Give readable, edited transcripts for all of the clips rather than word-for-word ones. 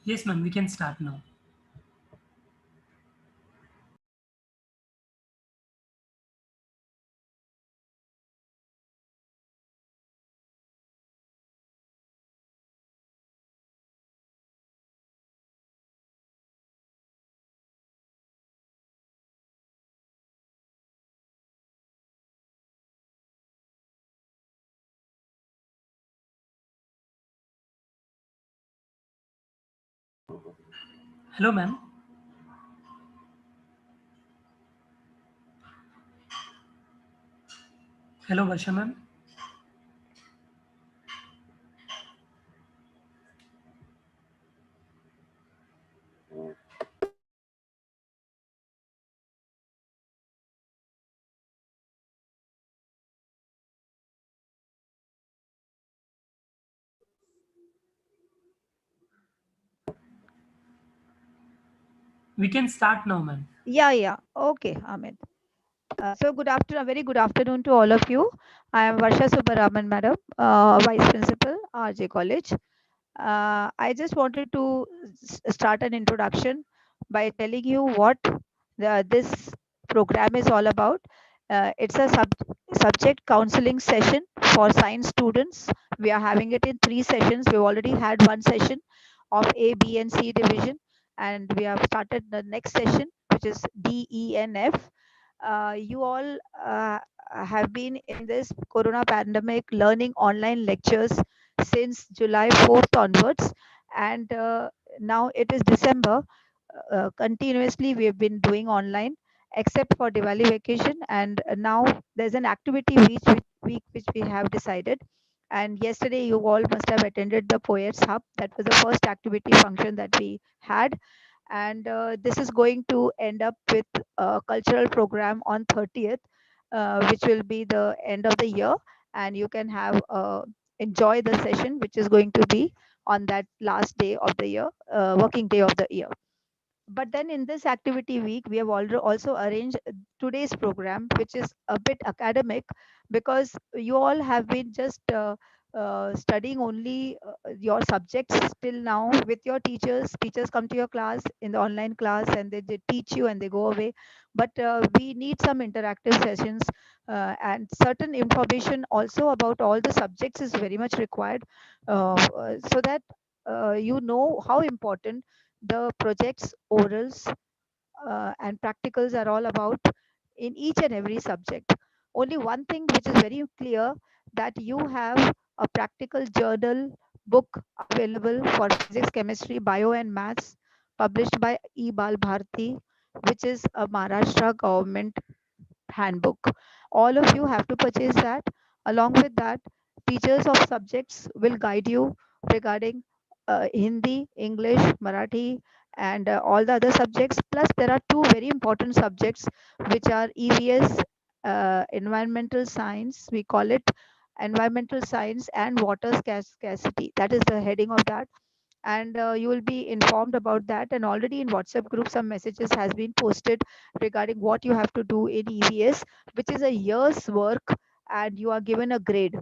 Yes, ma'am, we can start now. Hello, ma'am. Hello, Varsha, ma'am. We can start now, ma'am. Yeah, yeah. Okay, Amit. So good afternoon, very good afternoon to all of you. I am Varsha Subbaraman, madam, Vice Principal, RJ College. I just wanted to start an introduction by telling you what this program is all about. It's a subject counseling session for science students. We are having it in 3 sessions. We've already had one session of A, B, and C division, and we have started the next session, which is D, E, and F. You all have been in this corona pandemic learning online lectures since July 4th onwards, and now it is December. Continuously, we have been doing online, except for Diwali vacation, and now there's an activity week which we have decided. And yesterday, you all must have attended the Poets Hub. That was the first activity function that we had, and this is going to end up with a cultural program on 30th, which will be the end of the year, and you can have enjoy the session which is going to be on that last day of the year, working day of the year. But then in this activity week, we have also arranged today's program, which is a bit academic, because you all have been just studying only your subjects till now with your teachers. Teachers come to your class in the online class, and they teach you and they go away. But we need some interactive sessions, and certain information also about all the subjects is very much required, so that you know how important the projects, orals, and practicals are all about in each and every subject. Only one thing which is very clear, that you have a practical journal book available for physics, chemistry, bio, and maths, published by E. Bal Bharti, which is a Maharashtra government handbook. All of you have to purchase that. Along with that, teachers of subjects will guide you regarding Hindi, English, Marathi, and all the other subjects. Plus, there are two very important subjects which are EVS, environmental science, we call it environmental science, and water scarcity. That is the heading of that, and you will be informed about that. And already in WhatsApp group, some messages has been posted regarding what you have to do in EVS, which is a year's work, and you are given a grade.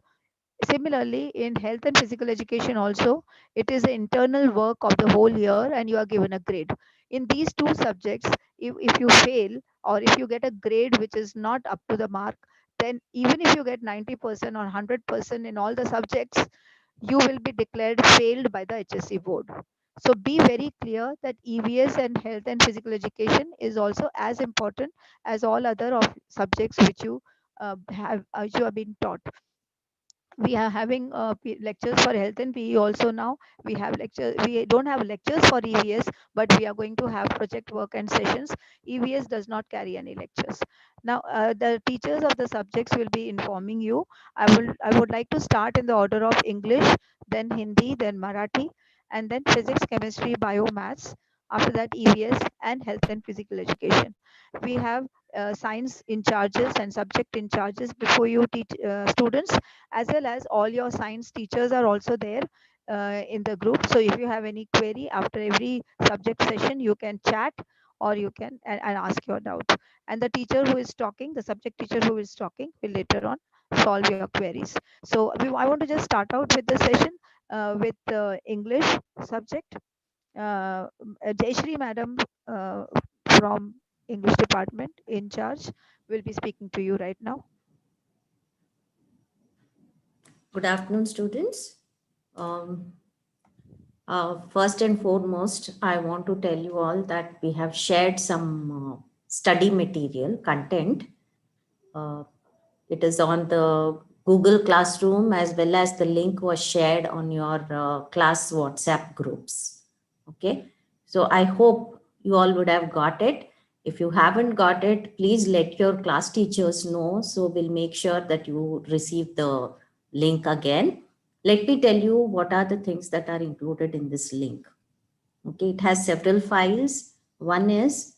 Similarly, in health and physical education also, it is an internal work of the whole year, and you are given a grade. In these two subjects, if you fail, or if you get a grade which is not up to the mark, then even if you get 90% or 100% in all the subjects, you will be declared failed by the HSC board. So be very clear that EVS and health and physical education is also as important as all other of subjects which you have been taught. We are having lectures for health and PE also now. We have lectures. We don't have lectures for EVS, but we are going to have project work and sessions. EVS does not carry any lectures. Now, the teachers of the subjects will be informing you. I would like to start in the order of English, then Hindi, then Marathi, and then physics, chemistry, bio, maths. After that, EVS and health and physical education. We have science in charges and subject in charges before you teach students, as well as all your science teachers are also there in the group. So if you have any query after every subject session, you can chat, or you can and ask your doubt. And the teacher who is talking, the subject teacher who is talking, will later on solve your queries. So I want to just start out with the session with the English subject. Jayashree madam from English department in charge will be speaking to you right now. Good afternoon, students. Um, First and foremost, I want to tell you all that we have shared some study material content. Uh, it is on the Google Classroom, as well as the link was shared on your class WhatsApp groups. Okay, so I hope you all would have got it. If you haven't got it, please let your class teachers know, so we'll make sure that you receive the link again. Let me tell you what are the things that are included in this link. Okay, it has several files. One is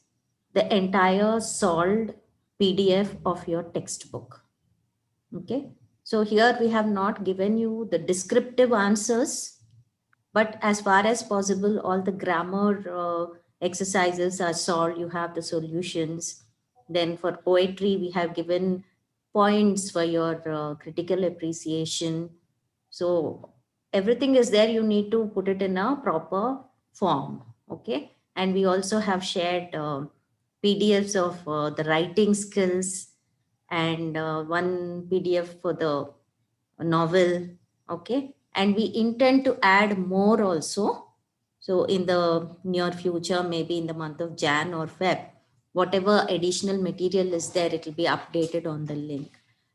the entire solved PDF of your textbook. Okay, so here we have not given you the descriptive answers, but as far as possible, all the grammar exercises are solved. You have the solutions. Then for poetry, we have given points for your critical appreciation. So everything is there. You need to put it in a proper form. Okay, and we also have shared PDFs of the writing skills, and one PDF for the novel. Okay, and we intend to add more also. So in the near future, maybe in the month of Jan or Feb, whatever additional material is there, it will be updated on the link.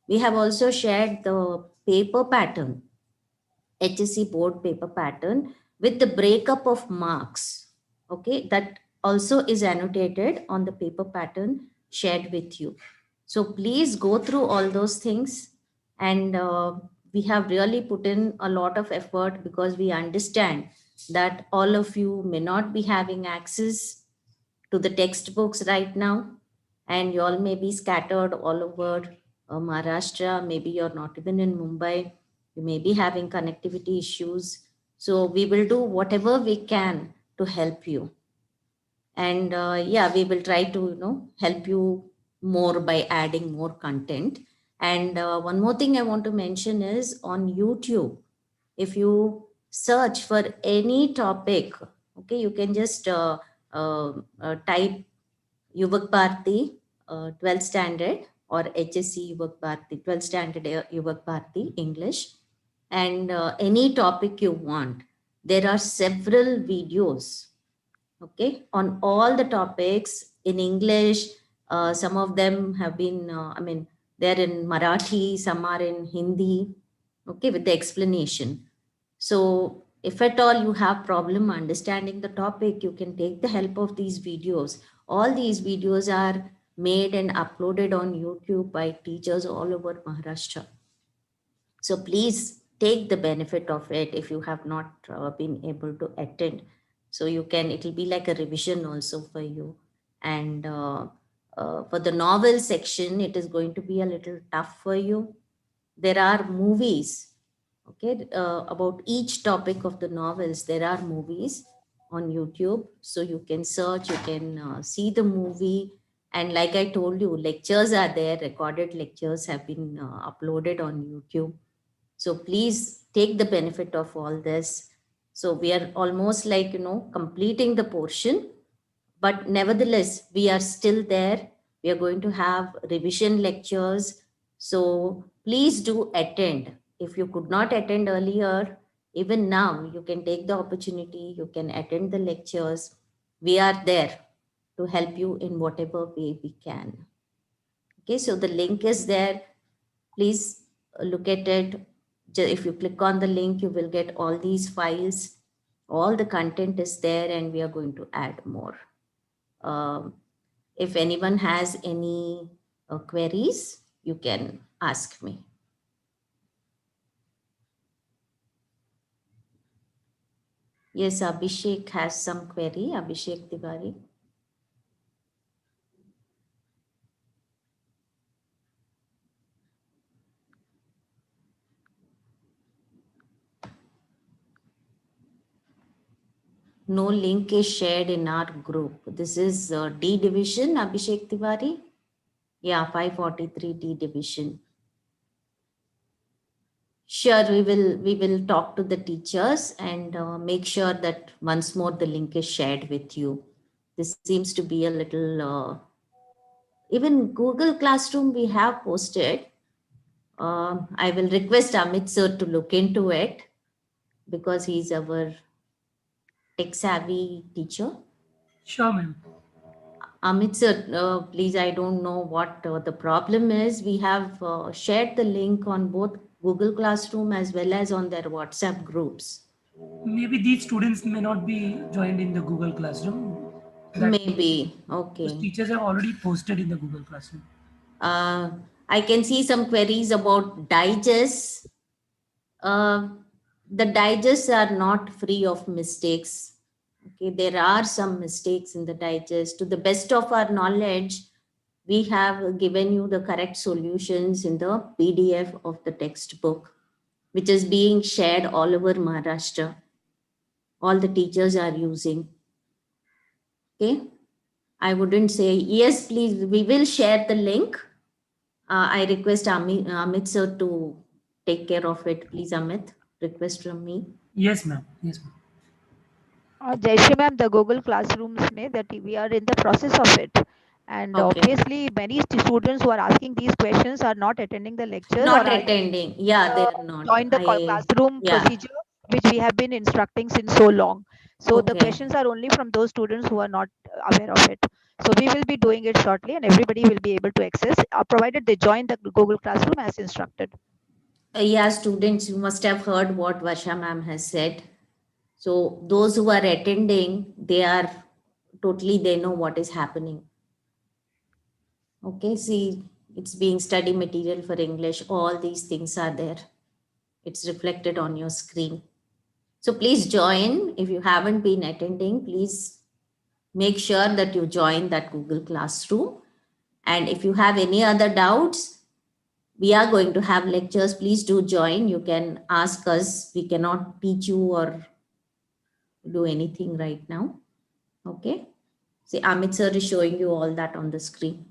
We have also shared the paper pattern, HSC board paper pattern, with the breakup of marks. Okay, that also is annotated on the paper pattern shared with you. So please go through all those things. And we have really put in a lot of effort, because we understand that all of you may not be having access to the textbooks right now, and you all may be scattered all over Maharashtra. Maybe you're not even in Mumbai. You may be having connectivity issues. So we will do whatever we can to help you. And yeah, we will try to help you more by adding more content. And one more thing I want to mention is on YouTube, if you search for any topic, okay, you can just type Yuvak Bharti 12th standard, or HSC Yuvak Bharti 12th standard Yuvak Bharti English, and any topic you want. There are several videos, okay, on all the topics in English. Some of them have been, they're in Marathi, some are in Hindi, okay, with the explanation. So if at all you have problem understanding the topic, you can take the help of these videos. All these videos are made and uploaded on YouTube by teachers all over Maharashtra. So please take the benefit of it if you have not been able to attend. So you can, it will be like a revision also for you. And for the novel section, it is going to be a little tough for you. There are movies, okay, about each topic of the novels. There are movies on YouTube. So you can search, you can see the movie. And like I told you, lectures are there, recorded lectures have been uploaded on YouTube. So please take the benefit of all this. So we are almost like, completing the portion, but nevertheless, we are still there. We are going to have revision lectures. So please do attend. If you could not attend earlier, even now, you can take the opportunity, you can attend the lectures. We are there to help you in whatever way we can. Okay, so the link is there. Please look at it. If you click on the link, you will get all these files. All the content is there, and we are going to add more. Um, if anyone has any queries, you can ask me. Yes, Abhishek has some query. Abhishek Tiwari. No link is shared in our group. This is D division, Abhishek Tiwari. Yeah, 543 D division. Sure, we will talk to the teachers and make sure that once more the link is shared with you. This seems to be a little even Google Classroom we have posted. I will request Amit sir to look into it because he's our tech savvy teacher. Sure, ma'am. Amit sir, please, I don't know what the problem is. We have shared the link on both Google Classroom as well as on their WhatsApp groups. Maybe these students may not be joined in the Google Classroom. That Maybe, those okay. teachers have already posted in the Google Classroom. Uh, I can see some queries about digests. Uh, the digests are not free of mistakes. Okay, there are some mistakes in the digest. To the best of our knowledge, we have given you the correct solutions in the PDF of the textbook, which is being shared all over Maharashtra. All the teachers are using. Okay, I wouldn't say yes, please. We will share the link. I request Amit sir to take care of it. Please, Amit, request from me. Yes, ma'am. Yes, ma'am. Jayashree ma'am, the Google Classrooms में that we are in the process of it. And Okay. obviously, many students who are asking these questions are not attending the lectures or Not are attending. Yeah, they uh, are not. join the classroom Yeah, procedure which we have been instructing since so long. So the okay. questions are only from those students who are not aware of it. So we will be doing it shortly, and everybody will be able to access, provided they join the Google Classroom as instructed. Yeah, students, you must have heard what Varsha ma'am has said. So those who are attending, they are totally, they know what is happening. Okay, see, it's being study material for English. All these things are there. It's reflected on your screen. So please join. If you haven't been attending, please make sure that you join that Google Classroom. And if you have any other doubts, we are going to have lectures. Please do join. You can ask us. We cannot teach you or do anything right now. Okay. See, Amit sir is showing you all that on the screen.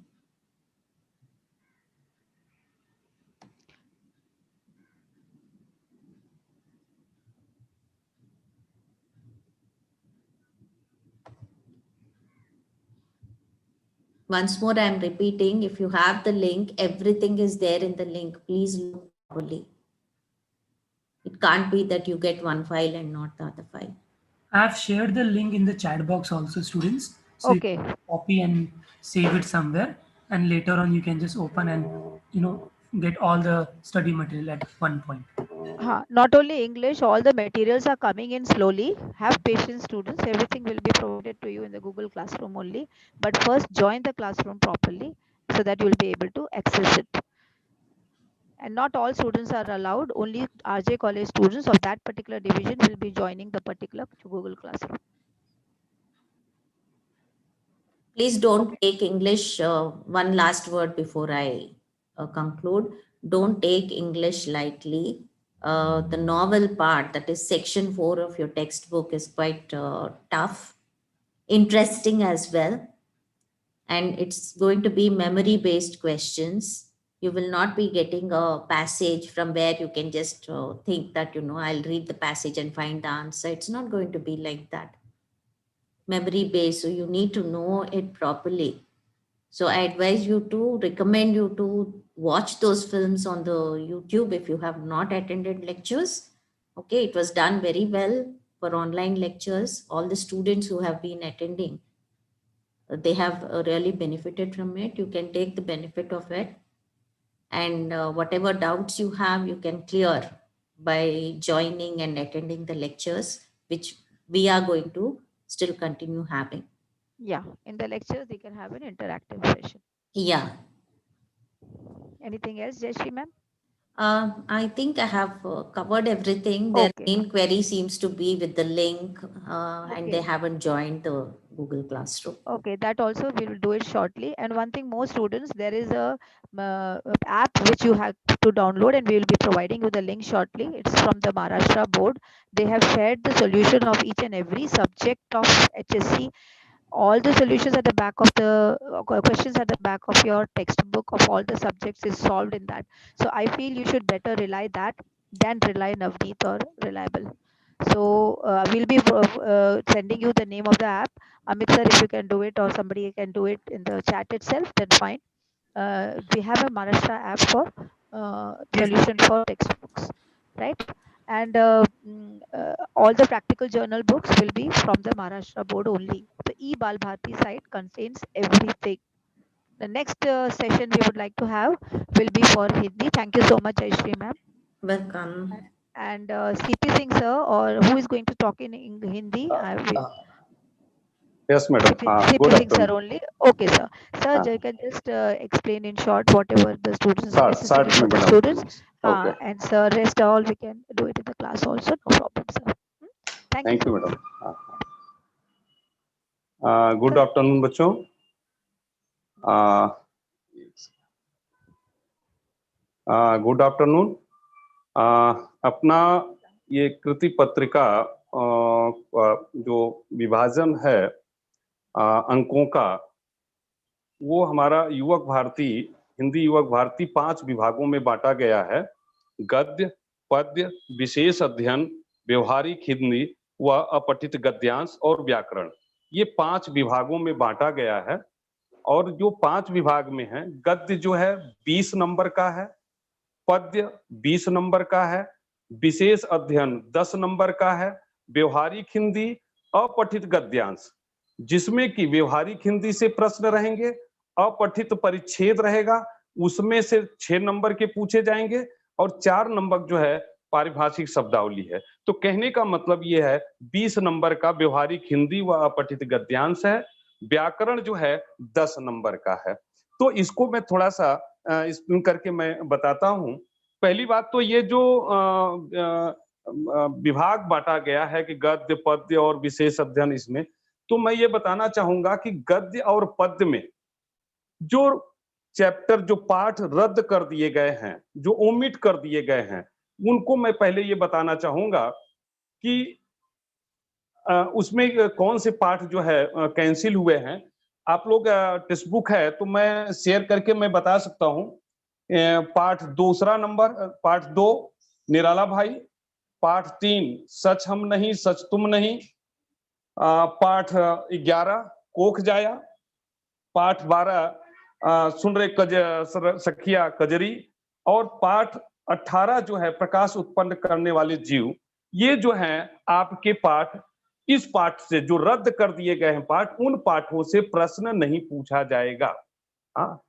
Once more, I am repeating, if you have the link, everything is there in the link. Please look properly. It can't be that you get one file and not the other file. I have shared the link in the chat box also, students. So you Okay. can copy and save it somewhere, and later on you can just open and get all the study material at one point. Not only English, all the materials are coming in slowly. Have patience, students. Everything will be provided to you in the Google Classroom only. But first, join the classroom properly so that you will be able to access it. And not all students are allowed. Only RJ College students of that particular division will be joining the particular Google Classroom. Please don't Okay. take English. One last word before I conclude. Don't take English lightly. The novel part, that is section 4 of your textbook, is quite tough, interesting as well. And it's going to be memory based questions. You will not be getting a passage from where you can just think that, I'll read the passage and find the answer. It's not going to be like that. Memory based. So you need to know it properly. So I advise you to recommend you to watch those films on the YouTube if you have not attended lectures. Okay, it was done very well for online lectures. All the students who have been attending, they have really benefited from it. You can take the benefit of it, and whatever doubts you have, you can clear by joining and attending the lectures, which we are going to still continue having. Yeah. In the lectures, they can have an interactive session. Yeah. Anything else, Jayashree ma'am? I think I have covered everything. Their Okay. main query seems to be with the link, and they Okay. haven't joined the Google Classroom. Okay, that also we will do it shortly. And one thing, more students, there is a app which you have to download, and we will be providing you the link shortly. It's from the Maharashtra board. They have shared the solution of each and every subject of HSC. All the solutions at the back of the questions at the back of your textbook of all the subjects is solved in that. So I feel you should better rely that. than rely Navneet or reliable. So we'll be sending you the name of the app. Amit sir, if you can do it or somebody can do it in the chat itself, then fine. We have a Maharashtra app for Yes, solution for textbooks, right? And all the practical journal books will be from the Maharashtra board only. The e-Bal Bharati site contains everything. The next session we would like to have will be for Hindi. Thank you so much, Aishri ma'am. Welcome. And CP Singh sir, or who is going to talk in Hindi? Uh, uh, yes, madam. CP Good Singh sir afternoon. only. Okay, sir. Sir, Uh, you can just explain in short whatever the students necessary for certainly, the madam. students. Okay. And sir, rest all we can do it in the class also. No problem, sir. Thank you Thank so you, much. madam. Good Sir, afternoon, बच्चों. Good afternoon. अपना ये कृति पत्रिका जो विभाजन है अंकों का, वो हमारा युवक भारती, हिंदी युवक भारती 5 विभागों में बांटा गया है. गद्य, पद्य, विशेष अध्ययन, व्यवहारिक हिंदी व अपठित गद्यांश और व्याकरण, ये 5 विभागों में बांटा गया है. और जो 5 विभाग में है, गद्य जो है 20 नंबर का है, पद्य 20 नंबर का है, विशेष अध्ययन 10 नंबर का है, व्यवहारिक हिंदी, अपठित गद्यांश, जिसमें कि व्यवहारिक हिंदी से प्रश्न रहेंगे, अपठित परिच्छेद रहेगा, उसमें से 6 नंबर के पूछे जाएंगे और 4 नंबर जो है पारिभाषिक शब्दावली है. तो कहने का मतलब ये है 20 नंबर का व्यवहारिक हिंदी व अपठित गद्यांश है. व्याकरण जो है 10 नंबर का है. तो इसको मैं थोड़ा सा एक्सप्लेन करके मैं बताता हूं. पहली बात तो ये जो विभाग बांटा गया है कि गद्य, पद्य और विशेष अध्ययन, इसमें तो मैं ये बताना चाहूंगा कि गद्य और पद्य में जो चैप्टर, जो पाठ रद्द कर दिए गए हैं, जो ओमिट कर दिए गए हैं, उनको मैं पहले ये बताना चाहूंगा कि उसमें कौन से पाठ जो है कैंसिल हुए हैं. आप लोग टेक्स्ट बुक है तो मैं शेयर करके मैं बता सकता हूं. पाठ दूसरा नंबर, पाठ 2 निराला भाई, पाठ 3 सच हम नहीं सच तुम नहीं, पाठ 11 कोख जाया, पाठ 12 सुन रे सखिया कजरी, और पाठ 18 जो है प्रकाश उत्पन्न करने वाले जीव. ये जो हैं आपके पाठ, इस पाठ से जो रद्द कर दिए गए हैं पाठ, उन पाठों से प्रश्न नहीं पूछा जाएगा. हाँ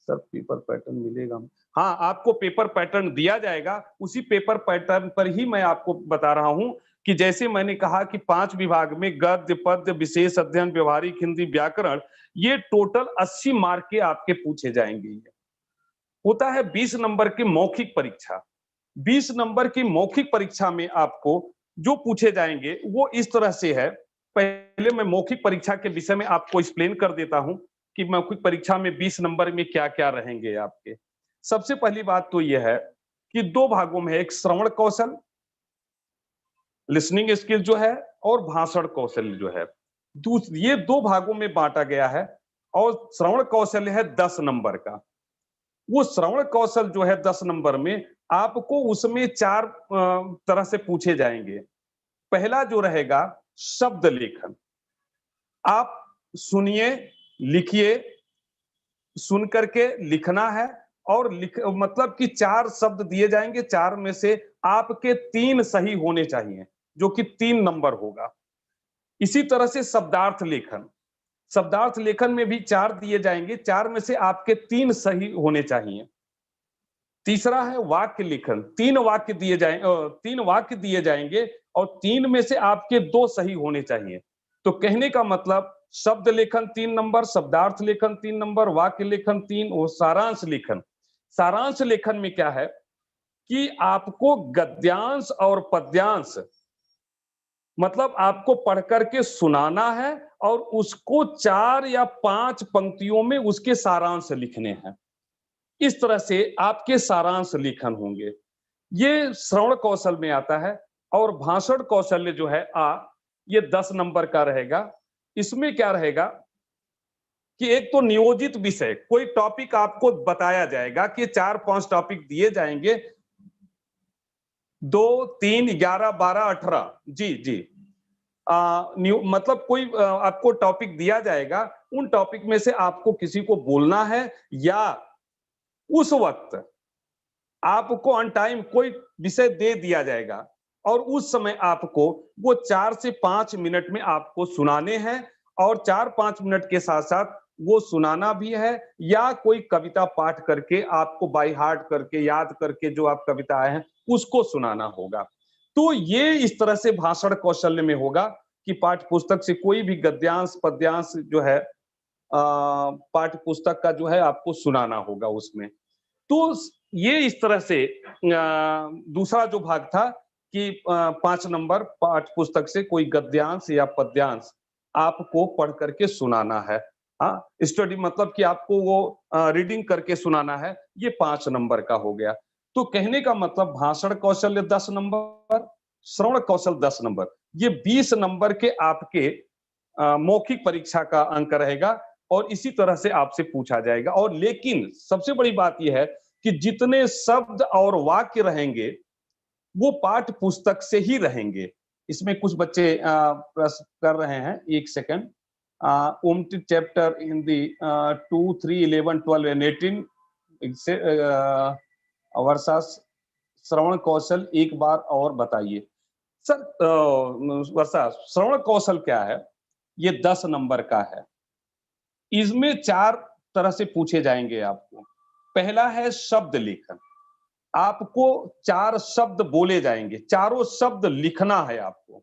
सर, पेपर पैटर्न मिलेगा? हाँ, आपको पेपर पैटर्न दिया जाएगा. उसी पेपर पैटर्न पर ही मैं आपको बता रहा हूं कि जैसे मैंने कहा कि 5 विभाग में गद्य, पद्य, विशेष अध्ययन, व्यवहारिक हिंदी, व्याकरण, ये टोटल 80 मार्क के आपके पूछे जाएंगे. होता है 20 नंबर की मौखिक परीक्षा. 20 नंबर की मौखिक परीक्षा में आपको जो पूछे जाएंगे वो इस तरह से है. पहले मैं मौखिक परीक्षा के विषय में आपको एक्सप्लेन कर देता हूं कि मौखिक परीक्षा में 20 नंबर में क्या क्या रहेंगे आपके. सबसे पहली बात तो यह है कि 2 भागों में है, एक श्रवण कौशल, लिसनिंग स्किल जो है, और भाषण कौशल जो है. ये 2 भागों में बांटा गया है. और श्रवण कौशल है 10 नंबर का. वो श्रवण कौशल जो है 10 नंबर में, आपको उसमें 4 तरह से पूछे जाएंगे. पहला जो रहेगा शब्द लेखन. आप सुनिए, लिखिए, सुन करके लिखना है, और मतलब कि 4 शब्द दिए जाएंगे, 4 में से आपके 3 सही होने चाहिए, जो कि 3 नंबर होगा. इसी तरह से शब्दार्थ लेखन. शब्दार्थ लेखन में भी 4 दिए जाएंगे, 4 में से आपके 3 सही होने चाहिए. तीसरा है वाक्य लेखन. 3 वाक्य दिए जाएंगे और 3 में से आपके 2 सही होने चाहिए. तो कहने का मतलब शब्द लेखन 3 नंबर, शब्दार्थ लेखन 3 नंबर, वाक्य लेखन 3, और सारांश लेखन. सारांश लेखन में क्या है कि आपको गद्यांश और पद्यांश, मतलब आपको पढ़ करके सुनाना है और उसको 4 या 5 पंक्तियों में उसके सारांश लिखने हैं. इस तरह से आपके सारांश लेखन होंगे. ये श्रवण कौशल में आता है. और भाषण कौशल्य जो है ये 10 नंबर का रहेगा. इसमें क्या रहेगा कि एक तो नियोजित विषय, कोई टॉपिक आपको बताया जाएगा कि 4-5 टॉपिक दिए जाएंगे, 2 3 11 12 18 जी जी। न्यू मतलब कोई आपको टॉपिक दिया जाएगा, उन टॉपिक में से आपको किसी को बोलना है या उस वक्त आपको ऑन टाइम कोई विषय दे दिया जाएगा और उस समय आपको वो 4 से 5 मिनट में आपको सुनाने हैं और 4-5 मिनट के साथ-साथ वो सुनाना भी है या कोई कविता पाठ करके आपको बाय हार्ट करके याद करके जो आप कविता आए हैं उसको सुनाना होगा। तो ये इस तरह से भाषण कौशल्य में होगा कि पाठ्य पुस्तक से कोई भी गद्यांश, पद्यांश जो है पाठ्य पुस्तक का जो है आपको सुनाना होगा उसमें। तो ये इस तरह से दूसरा जो भाग था कि 5 नंबर पाठ्य पुस्तक से कोई गद्यांश या पद्यांश आपको पढ़ करके सुनाना है। हाँ, स्टडी मतलब कि आपको वो रीडिंग करके सुनाना है, ये 5 नंबर का हो गया। तो कहने का मतलब भाषण कौशल्य 10 नंबर, श्रवण कौशल 10 नंबर, ये 20 नंबर के आपके मौखिक परीक्षा का अंक रहेगा और इसी तरह से आपसे पूछा जाएगा। और लेकिन सबसे बड़ी बात यह है कि जितने शब्द और वाक्य रहेंगे वो पाठ्य पुस्तक से ही रहेंगे। इसमें कुछ बच्चे प्रश्न कर रहे हैं, एक सेकंड। ओमटी चैप्टर इन दी 2 3 11 12 एंड 18 से वर्षा श्रवण कौशल एक बार और बताइए। सर वर्षा श्रवण कौशल क्या है? ये 10 नंबर का है। इसमें 4 तरह से पूछे जाएंगे आपको। पहला है शब्द लेखन। आपको 4 शब्द बोले जाएंगे, चारों शब्द लिखना है आपको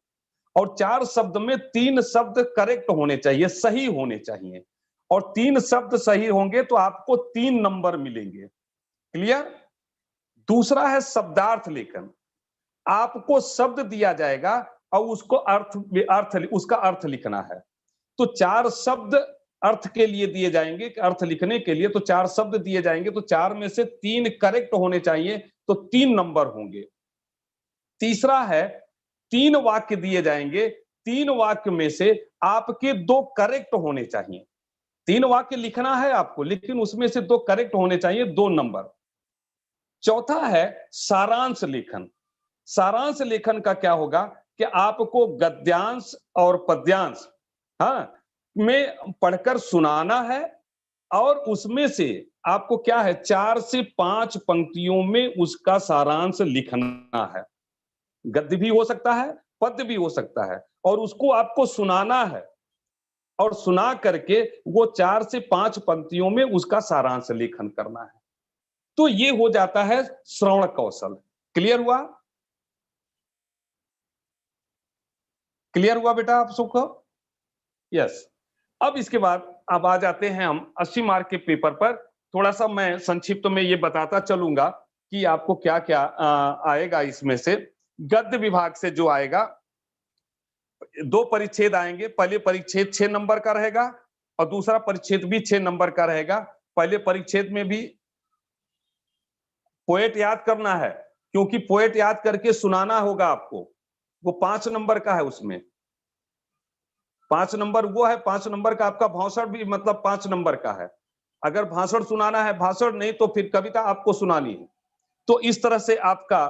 और 4 शब्द में 3 शब्द करेक्ट होने चाहिए, सही होने चाहिए और 3 शब्द सही होंगे तो आपको 3 नंबर मिलेंगे। क्लियर? दूसरा है शब्दार्थ लेखन। आपको शब्द दिया जाएगा और उसको उसका अर्थ लिखना है। तो 4 शब्द अर्थ के लिए दिए जाएंगे, अर्थ लिखने के लिए तो 4 शब्द दिए जाएंगे, तो 4 में से 3 करेक्ट होने चाहिए तो 3 नंबर होंगे। तीसरा है 3 वाक्य दिए जाएंगे, 3 वाक्य में से आपके 2 करेक्ट होने चाहिए। 3 वाक्य लिखना है आपको, लेकिन उसमें से 2 करेक्ट होने चाहिए, 2 नंबर। चौथा है सारांश लेखन। सारांश लेखन का क्या होगा कि आपको गद्यांश और पद्यांश हाँ में पढ़कर सुनाना है और उसमें से आपको क्या है 4 से 5 पंक्तियों में उसका सारांश लिखना है। गद्य भी हो सकता है, पद्य भी हो सकता है और उसको आपको सुनाना है और सुना करके वो 4 से 5 पंक्तियों में उसका सारांश लेखन करना है। तो ये हो जाता है श्रवण कौशल। क्लियर हुआ? क्लियर हुआ बेटा आप सबको? यस। अब इसके बाद अब आ जाते हैं हम 80 मार्क के पेपर पर। थोड़ा सा मैं संक्षिप्त में ये बताता चलूंगा कि आपको क्या क्या आएगा इसमें से। गद्य विभाग से जो आएगा 2 परिच्छेद आएंगे। पहले परिच्छेद 6 नंबर का रहेगा और दूसरा परिच्छेद भी 6 नंबर का रहेगा। पहले परिच्छेद में भी पोएट याद करना है, क्योंकि पोएट याद करके सुनाना होगा आपको। वो 5 नंबर का है, उसमें 5 नंबर वो है। 5 नंबर का आपका भाषण भी मतलब 5 नंबर का है। अगर भाषण सुनाना है, भाषण नहीं तो फिर कविता आपको सुनानी है। तो इस तरह से आपका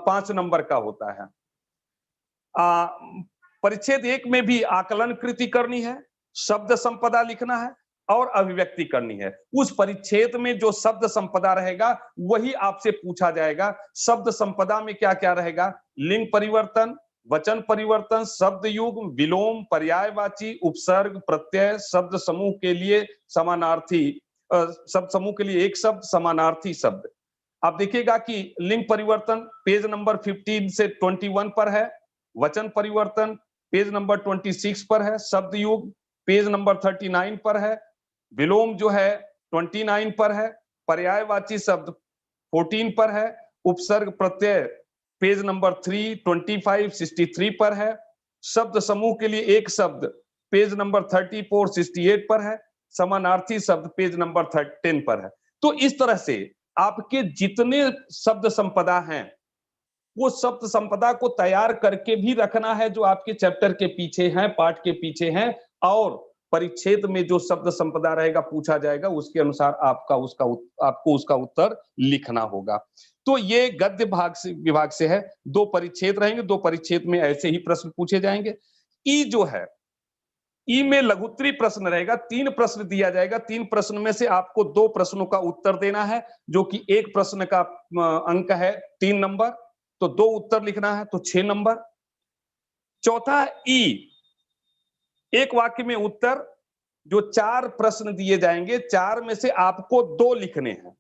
5 नंबर का होता है। परिच्छेद 1 में भी आकलन कृति करनी है, शब्द संपदा लिखना है और अभिव्यक्ति करनी है। उस परिच्छेद में जो शब्द संपदा रहेगा वही आपसे पूछा जाएगा। शब्द संपदा में क्या क्या रहेगा? लिंग परिवर्तन, वचन परिवर्तन, शब्द युग, विलोम, पर्यायवाची, उपसर्ग, प्रत्यय, शब्द समूह के लिए समानार्थी, शब्द समूह के लिए एक शब्द, समानार्थी शब्द। आप देखिएगा कि लिंग परिवर्तन पेज नंबर 15 से 21 पर है, वचन परिवर्तन पेज नंबर 26 पर है, शब्द युग पेज नंबर 39 पर है, विलोम जो है 29 पर है, पर्यायवाची शब्द 14 पर है, उपसर्ग प्रत्यय पेज नंबर 3 25 63 पर है, शब्द समूह के लिए एक शब्द पेज नंबर 34 68 पर है, समानार्थी शब्द पेज नंबर 10 पर है। तो इस तरह से आपके जितने शब्द संपदा हैं वो शब्द संपदा को तैयार करके भी रखना है, जो आपके चैप्टर के पीछे हैं, पाठ के पीछे हैं, और परिच्छेद में जो शब्द संपदा रहेगा पूछा जाएगा, उसके अनुसार आपको उसका उत्तर लिखना होगा। तो ये गद्य विभाग से है। 2 परिच्छेद रहेंगे, 2 परिच्छेद में ऐसे ही प्रश्न पूछे जाएंगे। ई जो है, ई में लघुत्तरी प्रश्न रहेगा, 3 प्रश्न दिया जाएगा। 3 प्रश्न में से आपको 2 प्रश्नों का उत्तर देना है, जो कि एक प्रश्न का अंक है 3 नंबर, तो 2 उत्तर लिखना है तो 6 नंबर। चौथा ई, एक वाक्य में उत्तर, जो 4 प्रश्न दिए जाएंगे, 4 में से आपको 2 लिखने हैं।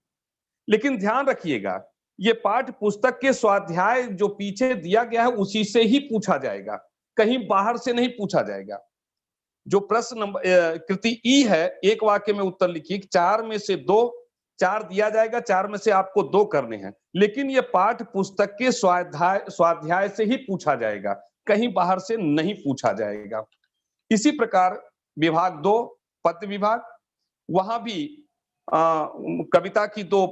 लेकिन ध्यान रखिएगा, ये पाठ्य पुस्तक के स्वाध्याय जो पीछे दिया गया है उसी से ही पूछा जाएगा, कहीं बाहर से नहीं पूछा जाएगा। जो प्रश्न नंबर कृति ई है, एक वाक्य में उत्तर लिखिए, 4 में से 2, 4 दिया जाएगा, 4 में से आपको 2 करने हैं। लेकिन ये पाठ्य पुस्तक के स्वाध्याय से ही पूछा जाएगा, कहीं बाहर से नहीं पूछा जाएगा। इसी प्रकार विभाग 2 पद्य विभाग, वहां भी कविता की 2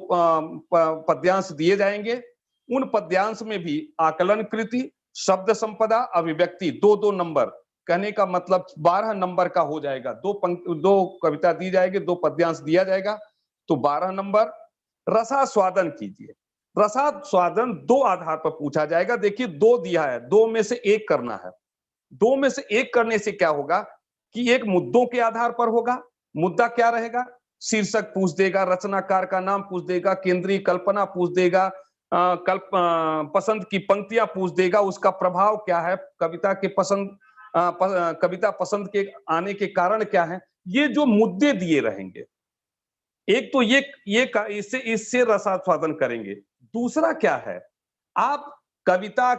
पद्यांश दिए जाएंगे। उन पद्यांश में भी आकलन कृति, शब्द संपदा, अभिव्यक्ति 2-2 नंबर, कहने का मतलब 12 नंबर का हो जाएगा। 2 कविता दी जाएगी, 2 पद्यांश दिया जाएगा, तो 12 नंबर। रसास्वादन कीजिए। रसास्वादन 2 आधार पर पूछा जाएगा। देखिए 2 दिया है, 2 में से 1 करना है। 2 में से 1 करने से क्या होगा कि एक मुद्दों के आधार पर होगा। मुद्दा क्या रहेगा? शीर्षक पूछ देगा, रचनाकार का नाम पूछ देगा, केंद्रीय कल्पना पूछ देगा, पसंद की पंक्तियां पूछ देगा, उसका प्रभाव क्या है, कविता के कविता पसंद के आने के कारण क्या है, ये जो मुद्दे दिए रहेंगे। एक तो इससे रसास्वादन करेंगे। दूसरा क्या है, आप कविता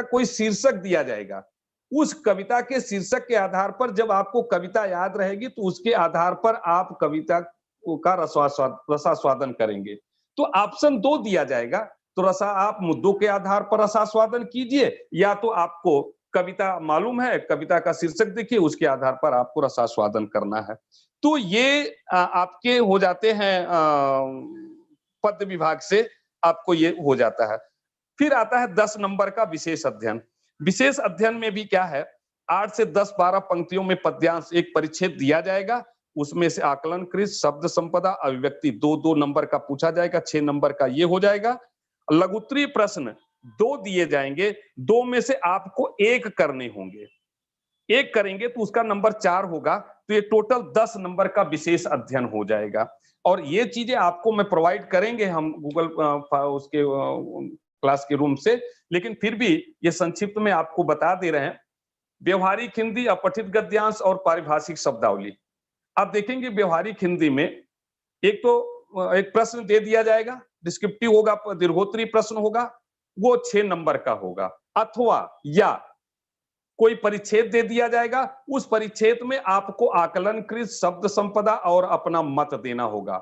कोई शीर्षक दिया जाएगा, उस कविता के शीर्षक के आधार पर जब आपको कविता याद रहेगी तो उसके आधार पर आप कविता का रसास्वादन करेंगे। तो ऑप्शन 2 दिया जाएगा, तो आप मुद्दों के आधार पर रसास्वादन कीजिए, या तो आपको कविता मालूम है, कविता का शीर्षक देखिए, उसके आधार पर आपको रसास्वादन करना है। तो ये आपके हो जाते हैं पद्य विभाग से आपको ये हो जाता है। फिर आता है 10 नंबर का विशेष अध्ययन। विशेष अध्ययन में भी क्या है, 8 से 10-12 पंक्तियों में पद्यांश एक परिच्छेद दिया जाएगा, उसमें से आकलन कृत, शब्द संपदा, अभिव्यक्ति 2-2 नंबर का पूछा जाएगा, 6 नंबर का ये हो जाएगा। लघुत्तरी प्रश्न 2 दिए जाएंगे, 2 में से आपको 1 करने होंगे। 1 करेंगे तो उसका नंबर 4 होगा, तो ये टोटल 10 नंबर का विशेष अध्ययन हो जाएगा। और ये चीजें आपको मैं प्रोवाइड करेंगे हम गूगल उसके क्लास के रूम से, लेकिन फिर भी ये संक्षिप्त में आपको बता दे रहे हैं। व्यवहारिक हिंदी, अपठित गद्यांश और पारिभाषिक शब्दावली। आप देखेंगे व्यवहारिक हिंदी में एक प्रश्न दे दिया जाएगा, डिस्क्रिप्टिव होगा, दीर्घोत्तरी प्रश्न होगा, वो 6 नंबर का होगा, अथवा या कोई परिच्छेद दे दिया जाएगा, उस परिच्छेद में आपको आकलनकृत, शब्द संपदा और अपना मत देना होगा।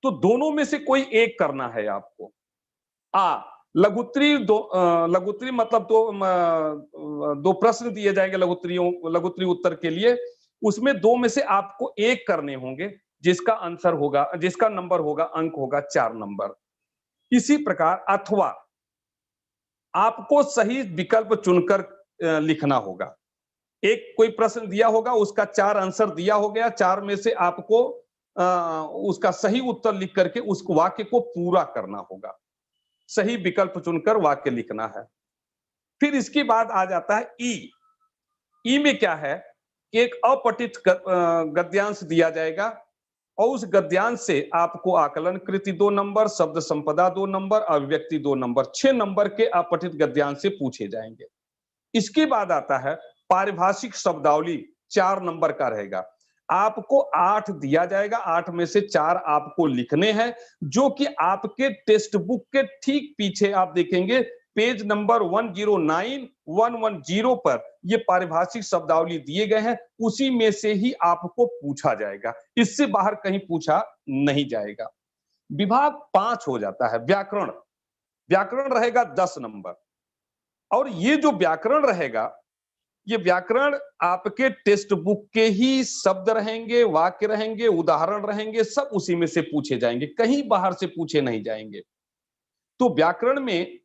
तो दोनों में से कोई एक करना है आपको। लघुत्तरी मतलब 2 प्रश्न दिए जाएंगे लघुत्तरी उत्तर के लिए, उसमें 2 में से आपको 1 करने होंगे, जिसका आंसर होगा, जिसका नंबर होगा, अंक होगा 4 नंबर। इसी प्रकार अथवा आपको सही विकल्प चुनकर लिखना होगा। एक कोई प्रश्न दिया होगा, उसका 4 आंसर दिया हो गया, 4 में से आपको उसका सही उत्तर लिख करके उस वाक्य को पूरा करना होगा। सही विकल्प चुनकर वाक्य लिखना है। फिर इसके बाद आ जाता है ई। ई में क्या है, एक अपठित गद्यांश दिया जाएगा और उस गद्यांश से आपको आकलन कृति 2 नंबर, शब्द संपदा 2 नंबर, अभिव्यक्ति 2 नंबर, 6 नंबर के अपठित गद्यांश से पूछे जाएंगे। इसके बाद आता है पारिभाषिक शब्दावली, 4 नंबर का रहेगा। आपको 8 दिया जाएगा, 8 में से 4 आपको लिखने हैं, जो कि आपके टेक्स्ट बुक के ठीक पीछे आप देखेंगे पेज नंबर 109, 110 पर ये पारिभाषिक शब्दावली दिए गए हैं, उसी में से ही आपको पूछा जाएगा, इससे बाहर कहीं पूछा नहीं जाएगा। विभाग 5 हो जाता है व्याकरण। व्याकरण रहेगा 10 नंबर, और ये जो व्याकरण रहेगा, ये व्याकरण आपके टेक्स्ट बुक के ही शब्द रहेंगे, वाक्य रहेंगे, उदाहरण रहेंगे, सब उसी में से पूछे जाएंगे, कहीं बाहर से पूछे नहीं जाएंगे। तो व्याकरण में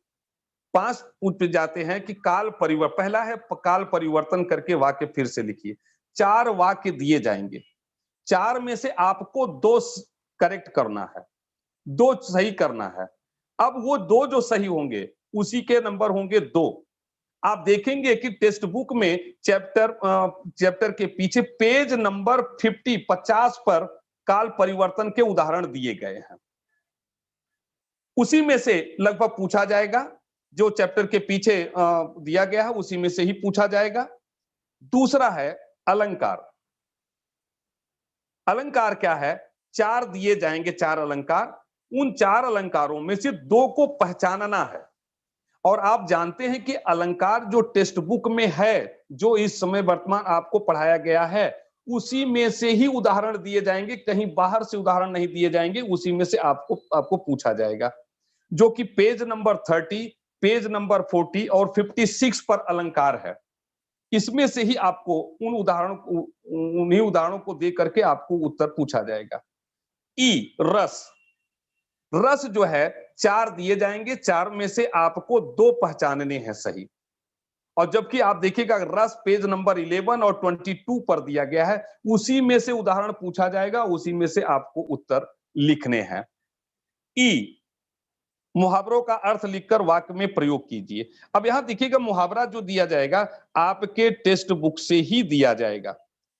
5 पूछ जाते हैं कि काल परिवर्तन, पहला है काल परिवर्तन करके वाक्य फिर से लिखिए। 4 वाक्य दिए जाएंगे, 4 में से आपको 2 करेक्ट करना है, 2 सही करना है। अब वो 2 जो सही होंगे उसी के नंबर होंगे 2। आप देखेंगे कि टेक्स्ट बुक में चैप्टर के पीछे पेज नंबर 50 पर काल परिवर्तन के उदाहरण दिए गए हैं, उसी में से लगभग पूछा जाएगा। जो चैप्टर के पीछे दिया गया है उसी में से ही पूछा जाएगा। दूसरा है अलंकार। अलंकार क्या है? 4 दिए जाएंगे, 4 अलंकार। उन 4 अलंकारों में से 2 को पहचानना है। और आप जानते हैं कि अलंकार जो टेक्स्ट बुक में है, जो इस समय वर्तमान आपको पढ़ाया गया है, उसी में से ही उदाहरण दिए जाएंगे, कहीं बाहर से उदाहरण नहीं दिए जाएंगे, उसी में से आपको पूछा जाएगा। जो कि पेज नंबर 30, पेज नंबर 40 और 56 पर अलंकार है। इसमें से ही आपको उन्हीं उदाहरणों को दे करके आपको उत्तर पूछा जाएगा। रस। रस जो है 4 दिए जाएंगे, 4 में से आपको 2 पहचानने हैं सही। और जबकि आप देखिएगा रस पेज नंबर 11 और 22 पर दिया गया है, उसी में से उदाहरण पूछा जाएगा, उसी में से आपको उत्तर लिखने हैं। मुहावरों का अर्थ लिखकर वाक्य में प्रयोग कीजिए। अब यहां देखिएगा मुहावरा जो दिया जाएगा आपके टेक्स्ट बुक से ही दिया जाएगा,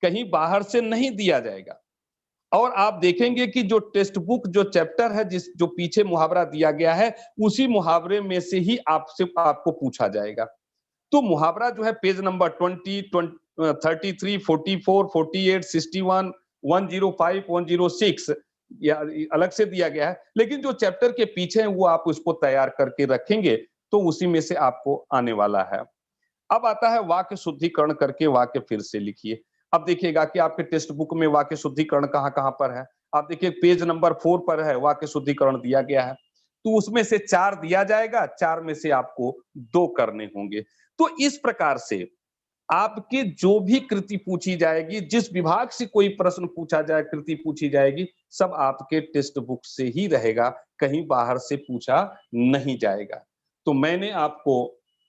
कहीं बाहर से नहीं दिया जाएगा। और आप देखेंगे कि जो टेक्स्ट बुक जो चैप्टर है जो पीछे मुहावरा दिया गया है, उसी मुहावरे में से ही आपको पूछा जाएगा। तो मुहावरा जो है पेज नंबर 20, 33, 44, 48, 61, 105, 106 या अलग से दिया गया है, लेकिन जो चैप्टर के पीछे है वो आप उसको तैयार करके रखेंगे तो उसी में से आपको आने वाला है। अब आता है वाक्य शुद्धिकरण करके वाक्य फिर से लिखिए। अब देखिएगा कि आपके टेक्स्ट बुक में वाक्य शुद्धिकरण कहां-कहां पर है। आप देखिए पेज नंबर 4 पर है, वाक्य शुद्धिकरण दिया गया है। तो उसमें से 4 दिया जाएगा, 4 में से आपको 2 करने होंगे। तो इस प्रकार से आपकी जो भी कृति पूछी जाएगी, जिस विभाग से कोई प्रश्न पूछा जाए, कृति पूछी जाएगी, सब आपके टेक्स्ट बुक से ही रहेगा, कहीं बाहर से पूछा नहीं जाएगा। तो मैंने आपको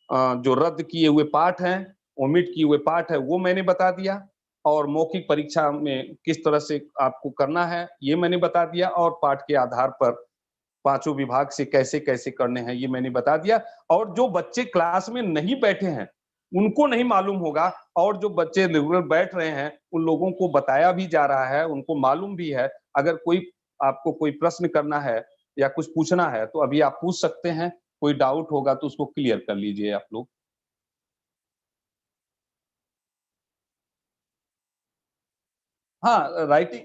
जो रद्द किए हुए पाठ हैं, ओमिट किए हुए पाठ है, वो मैंने बता दिया। और मौखिक परीक्षा में किस तरह से आपको करना है, ये मैंने बता दिया। और पाठ के आधार पर पांचों विभाग से कैसे-कैसे करने हैं, ये मैंने बता दिया। और जो बच्चे क्लास में नहीं बैठे हैं, उनको नहीं मालूम होगा, और जो बच्चे रेगुलर बैठ रहे हैं, उन लोगों को बताया भी जा रहा है, उनको मालूम भी है। अगर आपको कोई प्रश्न करना है या कुछ पूछना है, तो अभी आप पूछ सकते हैं। कोई डाउट होगा तो उसको क्लियर कर लीजिए आप लोग। हाँ, राइटिंग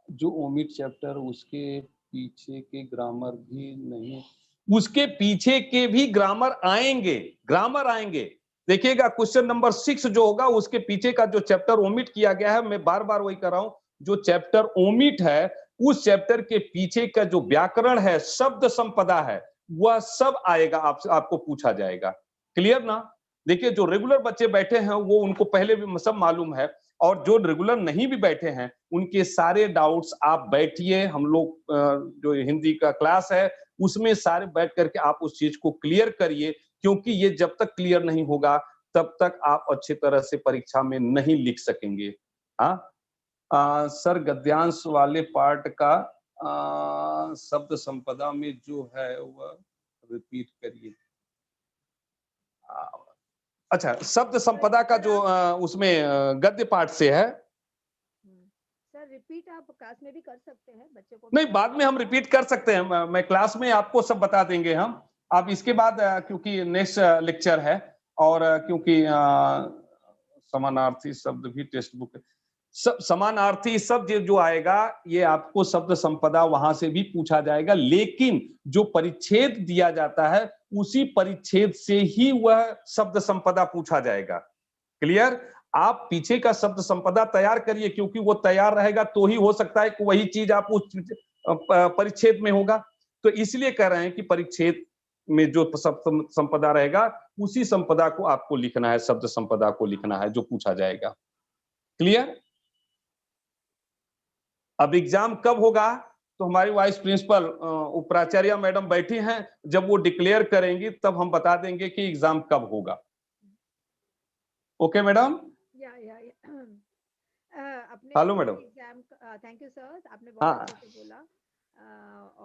जो ओमिट चैप्टर उसके पीछे के ग्रामर भी नहीं, उसके पीछे के भी ग्रामर आएंगे, ग्रामर आएंगे। देखिएगा क्वेश्चन नंबर 6 जो होगा उसके पीछे का जो चैप्टर ओमिट किया गया है, मैं बार बार वही कर रहा हूं, जो चैप्टर ओमिट है उस चैप्टर के पीछे का जो व्याकरण है, शब्द संपदा है, वह सब आएगा, आपको पूछा जाएगा। क्लियर ना? देखिए जो रेगुलर बच्चे बैठे हैं वो उनको पहले भी सब मालूम है, और जो रेगुलर नहीं भी बैठे हैं उनके सारे डाउट्स आप बैठिए, हम लोग जो हिंदी का क्लास है उसमें सारे बैठ करके आप उस चीज को क्लियर करिए, क्योंकि ये जब तक क्लियर नहीं होगा तब तक आप अच्छी तरह से परीक्षा में नहीं लिख सकेंगे। हाँ सर, गद्यांश वाले पार्ट का शब्द संपदा में जो है वह रिपीट करिए। अच्छा, शब्द संपदा का जो उसमें गद्य पाठ से है। सर रिपीट आप क्लास में भी कर सकते हैं, बच्चे को नहीं, बाद में हम रिपीट कर सकते हैं, मैं क्लास में आपको सब बता देंगे हम। आप इसके बाद क्योंकि नेक्स्ट लेक्चर है, और क्योंकि समानार्थी शब्द भी टेक्स्ट बुक समानार्थी शब्द जो आएगा ये आपको शब्द संपदा वहां से भी पूछा जाएगा, लेकिन जो परिच्छेद दिया जाता है उसी परिच्छेद से ही वह शब्द संपदा पूछा जाएगा। क्लियर? आप पीछे का शब्द संपदा तैयार करिए, क्योंकि वो तैयार रहेगा तो ही हो सकता है कि वही चीज आप उस परिच्छेद में होगा। तो इसलिए कह रहे हैं कि परिच्छेद में जो शब्द संपदा रहेगा उसी संपदा को आपको लिखना है, शब्द संपदा को लिखना है जो पूछा जाएगा। क्लियर? अब एग्जाम कब होगा तो हमारी वाइस प्रिंसिपल उपाचार्य मैडम बैठी हैं, जब वो डिक्लेयर करेंगी तब हम बता देंगे कि एग्जाम कब होगा। Okay madam? अपने hello madam. Exam, thank you sir, आपने बहुत हाँ अच्छे से बोला।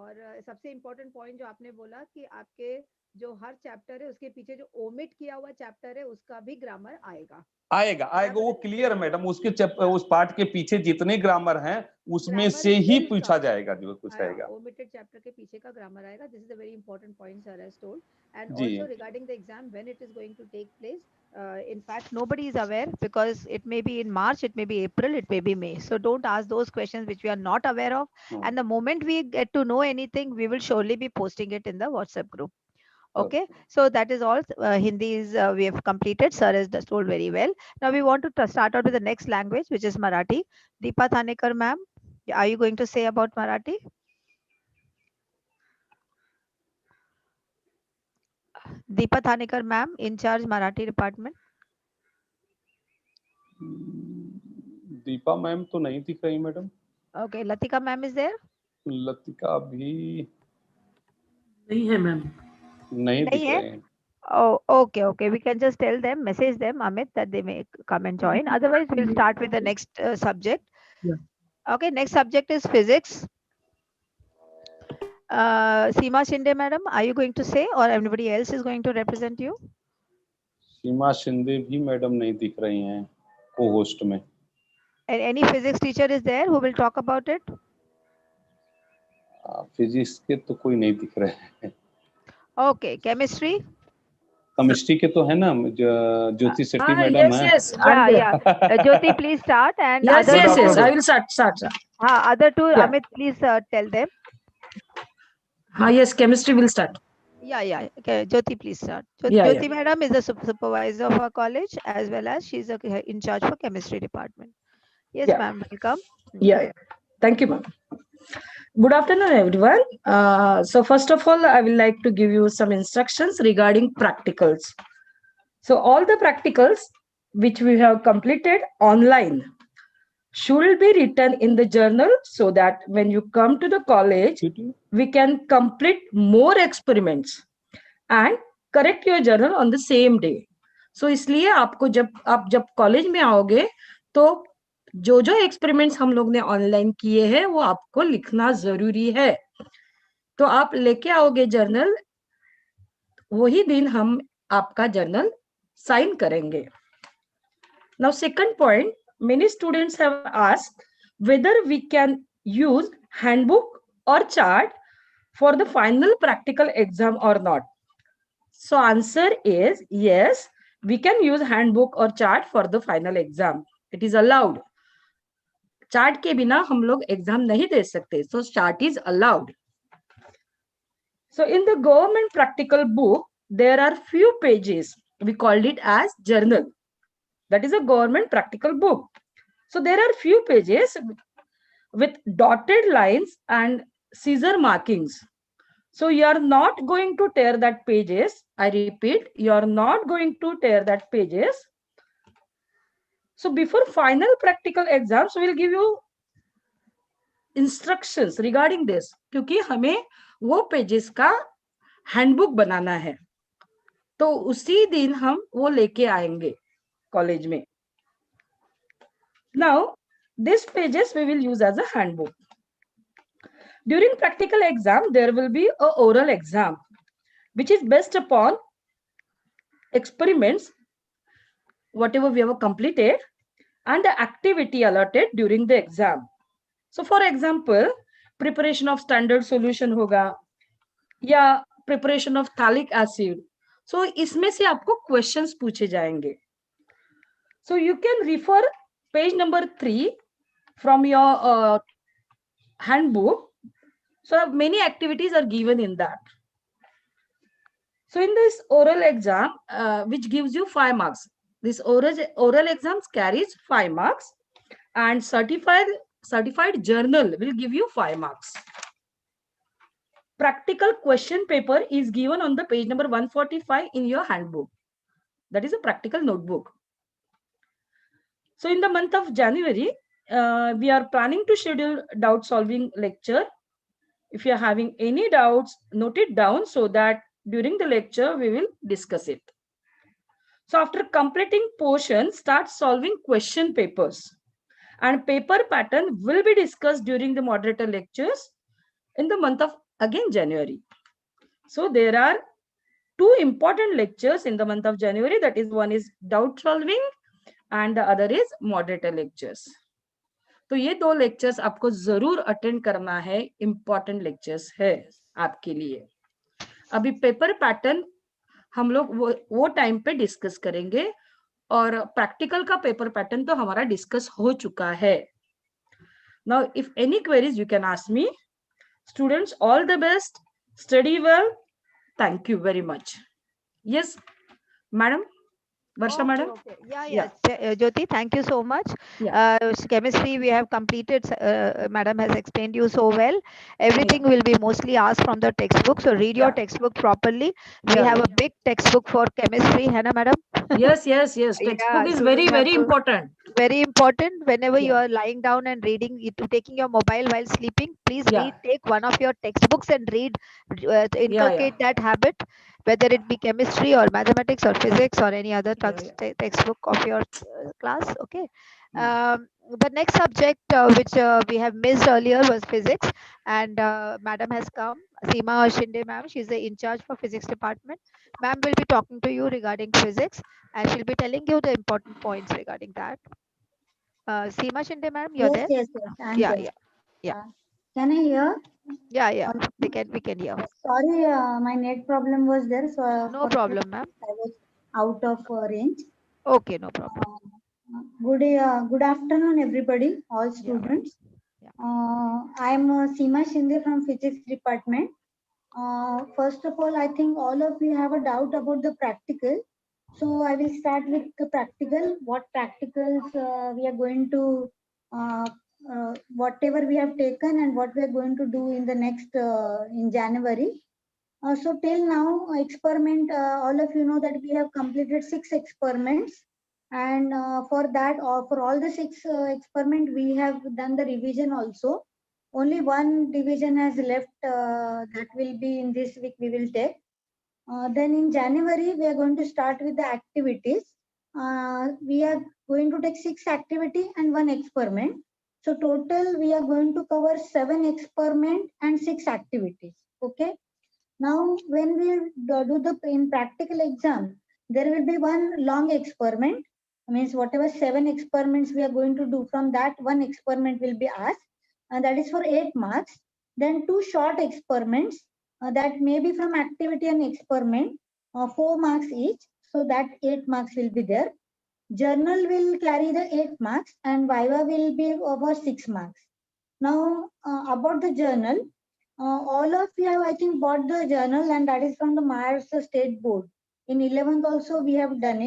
और सबसे इम्पोर्टेंट पॉइंट जो आपने बोला कि आपके जो हर चैप्टर है उसके पीछे जो ओमिट किया हुआ चैप्टर है उसका भी ग्रामर आएगा। आएगा आएगा, वो क्लियर है मैडम। उसके उस पार्ट के पीछे जितने ग्रामर हैं उसमें ग्रामर से ही विल पूछा कम। जाएगा जो कुछ रहेगा। ओमिटेड चैप्टर के पीछे का ग्रामर आएगा। This is a very important point sir has told. And जी also regarding the exam when it is going to take place, in fact nobody is aware because it may be in March, it may be April, it may be May, so don't ask those questions which we are not aware of. And the moment we get to know anything, we will surely be posting it in the WhatsApp group. Okay, so that is all. Hindi is we have completed, sir has just told very well. Now we want to start out with the next language, which is Marathi. Deepa Thanekar ma'am, are you going to say about Marathi? Deepa Thanekar ma'am, in charge Marathi department. Deepa ma'am तो नहीं दिख रही madam. Okay, Latika ma'am is there? Latika भी नहीं है ma'am. नहीं दिख नहीं है? रहे हैं। Oh, okay. We can just tell them, message them, Amit, that they may come and join. Otherwise, we'll start with the next subject. Yeah. Okay, next subject is physics. Seema Shinde, madam, are you going to say, or anybody else is going to represent you? सीमा शिंदे भी madam नहीं दिख रही हैं को host में। And any physics teacher is there who will talk about it? Physics के तो कोई नहीं दिख रहे हैं। Okay, chemistry. केमिस्ट्री के तो है ना, ज्योति शेट्टी मैडम Yes, है। yes, I'm there. Yeah. Jyoti, please start. And Yes, other yes, two, yes. I will start. other two, Yeah. Amit, please tell them. Yes, chemistry will start. Yeah. Okay, Jyoti, please start. Yeah, Jyoti madam is the supervisor of our college, as well as she's in charge for chemistry department. Yes, Yeah. ma'am, welcome. Yeah. Thank you, ma'am. Good afternoon, everyone. So first of all, I will like to give you some instructions regarding practicals. So all the practicals which we have completed online should be written in the journal so that when you come to the college, we can complete more experiments and correct your journal on the same day. So इसलिए आपको जब college में आओगे तो जो experiments हम लोग ने ऑनलाइन किए हैं वो आपको लिखना जरूरी है। तो आप लेके आओगे जर्नल, वही दिन हम आपका जर्नल साइन करेंगे। Now second point, many students have asked whether we can use handbook or chart for the final practical exam or not. So answer is yes, we can use handbook or chart for the final exam. It is allowed. Chart के बिना हम लोग exam नहीं दे सकते, so chart is allowed. So in the government practical book, there are few pages. We called it as journal. That is a government practical book. So there are few pages with dotted lines and scissor markings. So you are not going to tear that pages. I repeat, you are not going to tear that pages. So before final practical exams, we will give you instructions regarding this, क्योंकि हमें वो pages का handbook बनाना है, तो उसी दिन हम वो लेके आएंगे कॉलेज में. Now, these pages we will use as a handbook. During practical exam, there will be a oral exam, which is based upon experiments, whatever we have completed, and the activity allotted during the exam. So, for example, preparation of standard solution होगा, या preparation of phthalic acid. So, इसमें से आपको questions पूछे जाएंगे. So, you can refer page number 3 from your handbook. So many activities are given in that. So in this oral exam, which gives you 5 marks, this oral exams carries 5 marks, and certified journal will give you 5 marks. Practical question paper is given on the page number 145 in your handbook. That is a practical notebook. So in the month of January, we are planning to schedule doubt solving lecture. If you are having any doubts, note it down so that during the lecture, we will discuss it. So after completing portion, start solving question papers. And paper pattern will be discussed during the moderator lectures in the month of, again, January. So there are two important lectures in the month of January. That is, one is doubt solving and the other is moderator lectures. तो ये दो lectures आपको जरूर attend करना है, important lectures है आपके लिए. अभी पेपर पैटर्न हम लोग वो टाइम पे डिस्कस करेंगे और प्रैक्टिकल का पेपर पैटर्न तो हमारा डिस्कस हो चुका है. Now if any queries you can ask me. Students, all the best, study well. Thank you very much. Yes, madam, Varsha madam. Okay. Yeah. Jyoti, thank you so much. Chemistry we have completed. Madam has explained you so well. Everything will be mostly asked from the textbook. So read your textbook properly. We have a big textbook for chemistry, है ना, madam? Yes. Textbook is so very, we have very to- important. Very important. Whenever you are lying down and reading, taking your mobile while sleeping, please read. Take one of your textbooks and read. Inculcate that habit, whether it be chemistry or mathematics or physics or any other textbook of your class. Okay. The next subject which we have missed earlier was physics, and madam has come, Seema Shinde ma'am. She's the in charge for physics department. Ma'am will be talking to you regarding physics, and she'll be telling you the important points regarding that. Seema Shinde ma'am, you're there? Yes, I'm Yeah, there. yeah. Can I hear? Yeah. We can hear. Sorry, my net problem was there, so No problem, ma'am. I was out of range. Okay, no problem. Good afternoon, everybody, all students. I'm Seema Shinde from Physics Department. First of all, I think all of you have a doubt about the practical. So I will start with the practical. What practicals we are going to, whatever we have taken and what we are going to do in the next, in January. So till now, experiment, all of you know that we have completed 6 experiments. And for that, for all the 6 experiment, we have done the revision also. Only one division has left, that will be in this week we will take. Then in January, we are going to start with the activities. We are going to take 6 activity and 1 experiment. So total, we are going to cover 7 experiment and 6 activities. Okay. Now, when we do the in practical exam, there will be one long experiment. Means whatever 7 experiments we are going to do, from that 1 experiment will be asked, and that is for 8 marks. Then 2 short experiments, that may be from activity and experiment, 4 marks each. So that 8 marks will be there. Journal will carry the 8 marks and Viva will be over 6 marks. Now, about the journal, all of you have, I think, bought the journal, and that is from the Maharashtra State Board. In 11th also we have done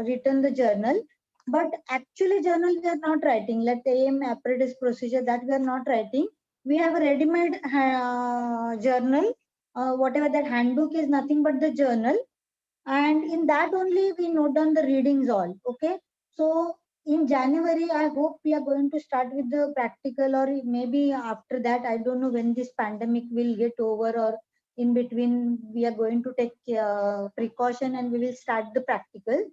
written the journal, but actually journal we are not writing. Like the aim apparatus procedure, that we are not writing. We have a ready-made journal. Whatever that handbook is, nothing but the journal, and in that only we note down the readings all. Okay, so in January, I hope we are going to start with the practical, or maybe after that, I don't know when this pandemic will get over, or in between we are going to take precaution and we will start the practical.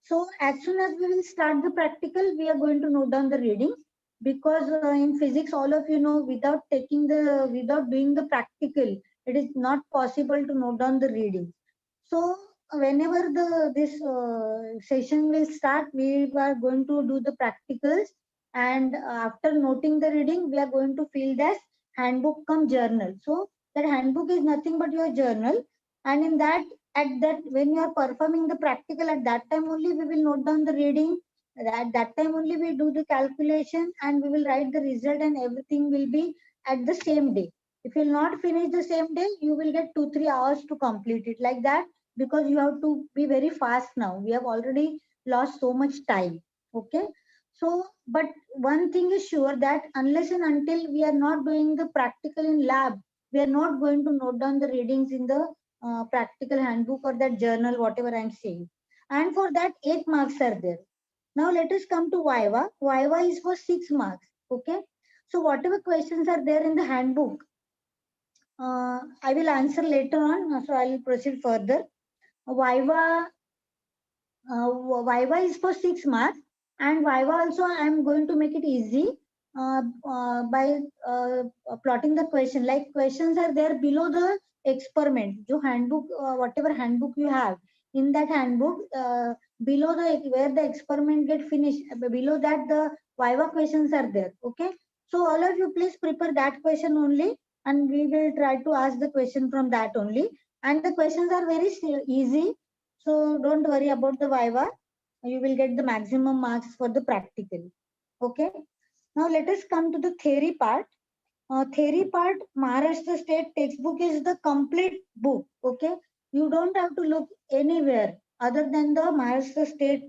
So as soon as we will start the practical, we are going to note down the readings, because in physics, all of you know, without doing the practical, it is not possible to note down the readings. So whenever this session will start, we are going to do the practicals, and after noting the reading, we are going to fill this handbook come journal. So that handbook is nothing but your journal, and in that, at that, when you are performing the practical, at that time only we will note down the reading. At that time only we do the calculation, and we will write the result, and everything will be at the same day. If you will not finish the same day, you will get 2-3 hours to complete it, like that, because you have to be very fast now. We have already lost so much time. Okay. So, but one thing is sure, that unless and until we are not doing the practical in lab, we are not going to note down the readings in the practical handbook or that journal, whatever I'm saying. And for that, 8 marks are there. Now let us come to Viva. Viva is for 6 marks. Okay. So whatever questions are there in the handbook, I will answer later on. So I will proceed further. Viva, Viva is for 6 marks, And Viva also I am going to make it easy by plotting the question. Like questions are there below the experiment. जो handbook, whatever handbook you have, in that handbook, below the where the experiment get finished, below that the Viva questions are there. Okay. So all of you please prepare that question only, and we will try to ask the question from that only. And the questions are very easy, so don't worry about the Viva. You will get the maximum marks for the practical. Okay. Now let us come to the theory part. Theory part, Maharashtra State textbook is the complete book. Okay. You don't have to look anywhere other than the Maharashtra State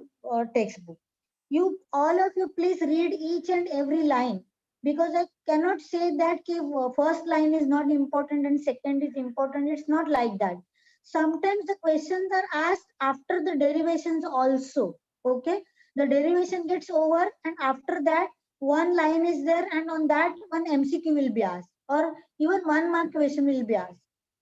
textbook. You all of you please read each and every line, because I cannot say that first line is not important and second is important. It's not like that. Sometimes the questions are asked after the derivations also. Okay. The derivation gets over, and after that one line is there, and on that one MCQ will be asked, or even 1 mark question will be asked.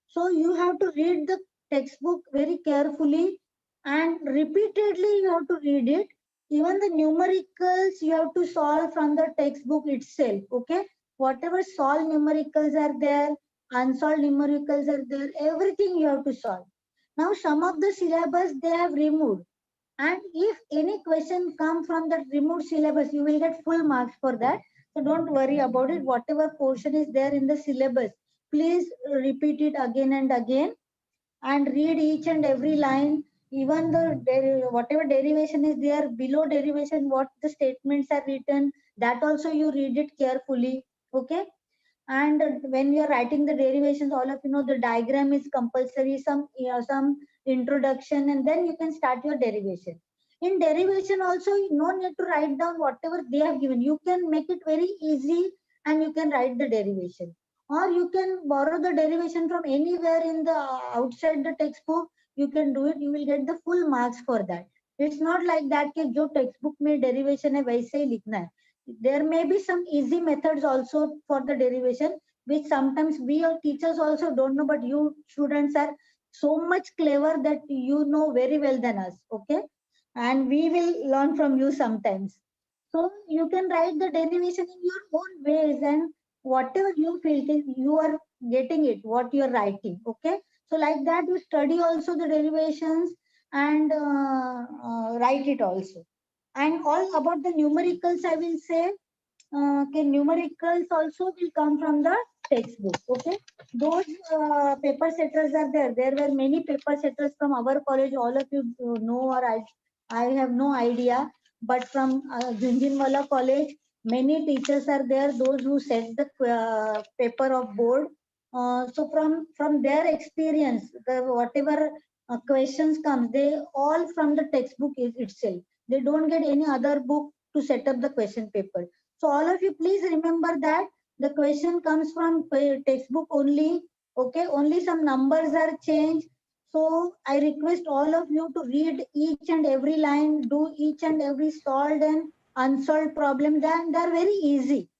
So you have to read the textbook very carefully, and repeatedly you have to read it. Even the numericals you have to solve from the textbook itself. Okay. Whatever solved numericals are there, unsolved numericals are there, everything you have to solve. Now some of the syllabus they have removed, and if any question come from the removed syllabus, you will get full marks for that. So don't worry about it. Whatever portion is there in the syllabus, please repeat it again and again, and read each and every line. Even the whatever derivation is there below derivation, what the statements are written, that also you read it carefully. Okay. And when you are writing the derivations, all of you know the diagram is compulsory, some introduction, and then you can start your derivation. In derivation also, no need to write down whatever they have given. You can make it very easy, and you can write the derivation, or you can borrow the derivation from anywhere in the outside the textbook. You can do it, you will get the full marks for that. It's not like that कि जो textbook में derivation है वैसे ही लिखना है. There may be some easy methods also for the derivation, which sometimes we or teachers also don't know, but you students are so much clever that you know very well than us. Okay. And we will learn from you sometimes. So you can write the derivation in your own ways, and whatever you feel you are getting it what you are writing. Okay. So like that you study also the derivations, and write it also. And all about the numericals I will say, okay, numericals also will come from the textbook. Okay. Those paper setters are there. There were many paper setters from our college. All of you know, or I have no idea. But from Junjunwala College, many teachers are there. Those who set the paper of board. So from their experience, the whatever questions comes, they all from the textbook itself. They don't get any other book to set up the question paper. So all of you please remember that the question comes from textbook only. Okay, only some numbers are changed. So I request all of you to read each and every line, do each and every solved and unsolved problem. Then they're very easy.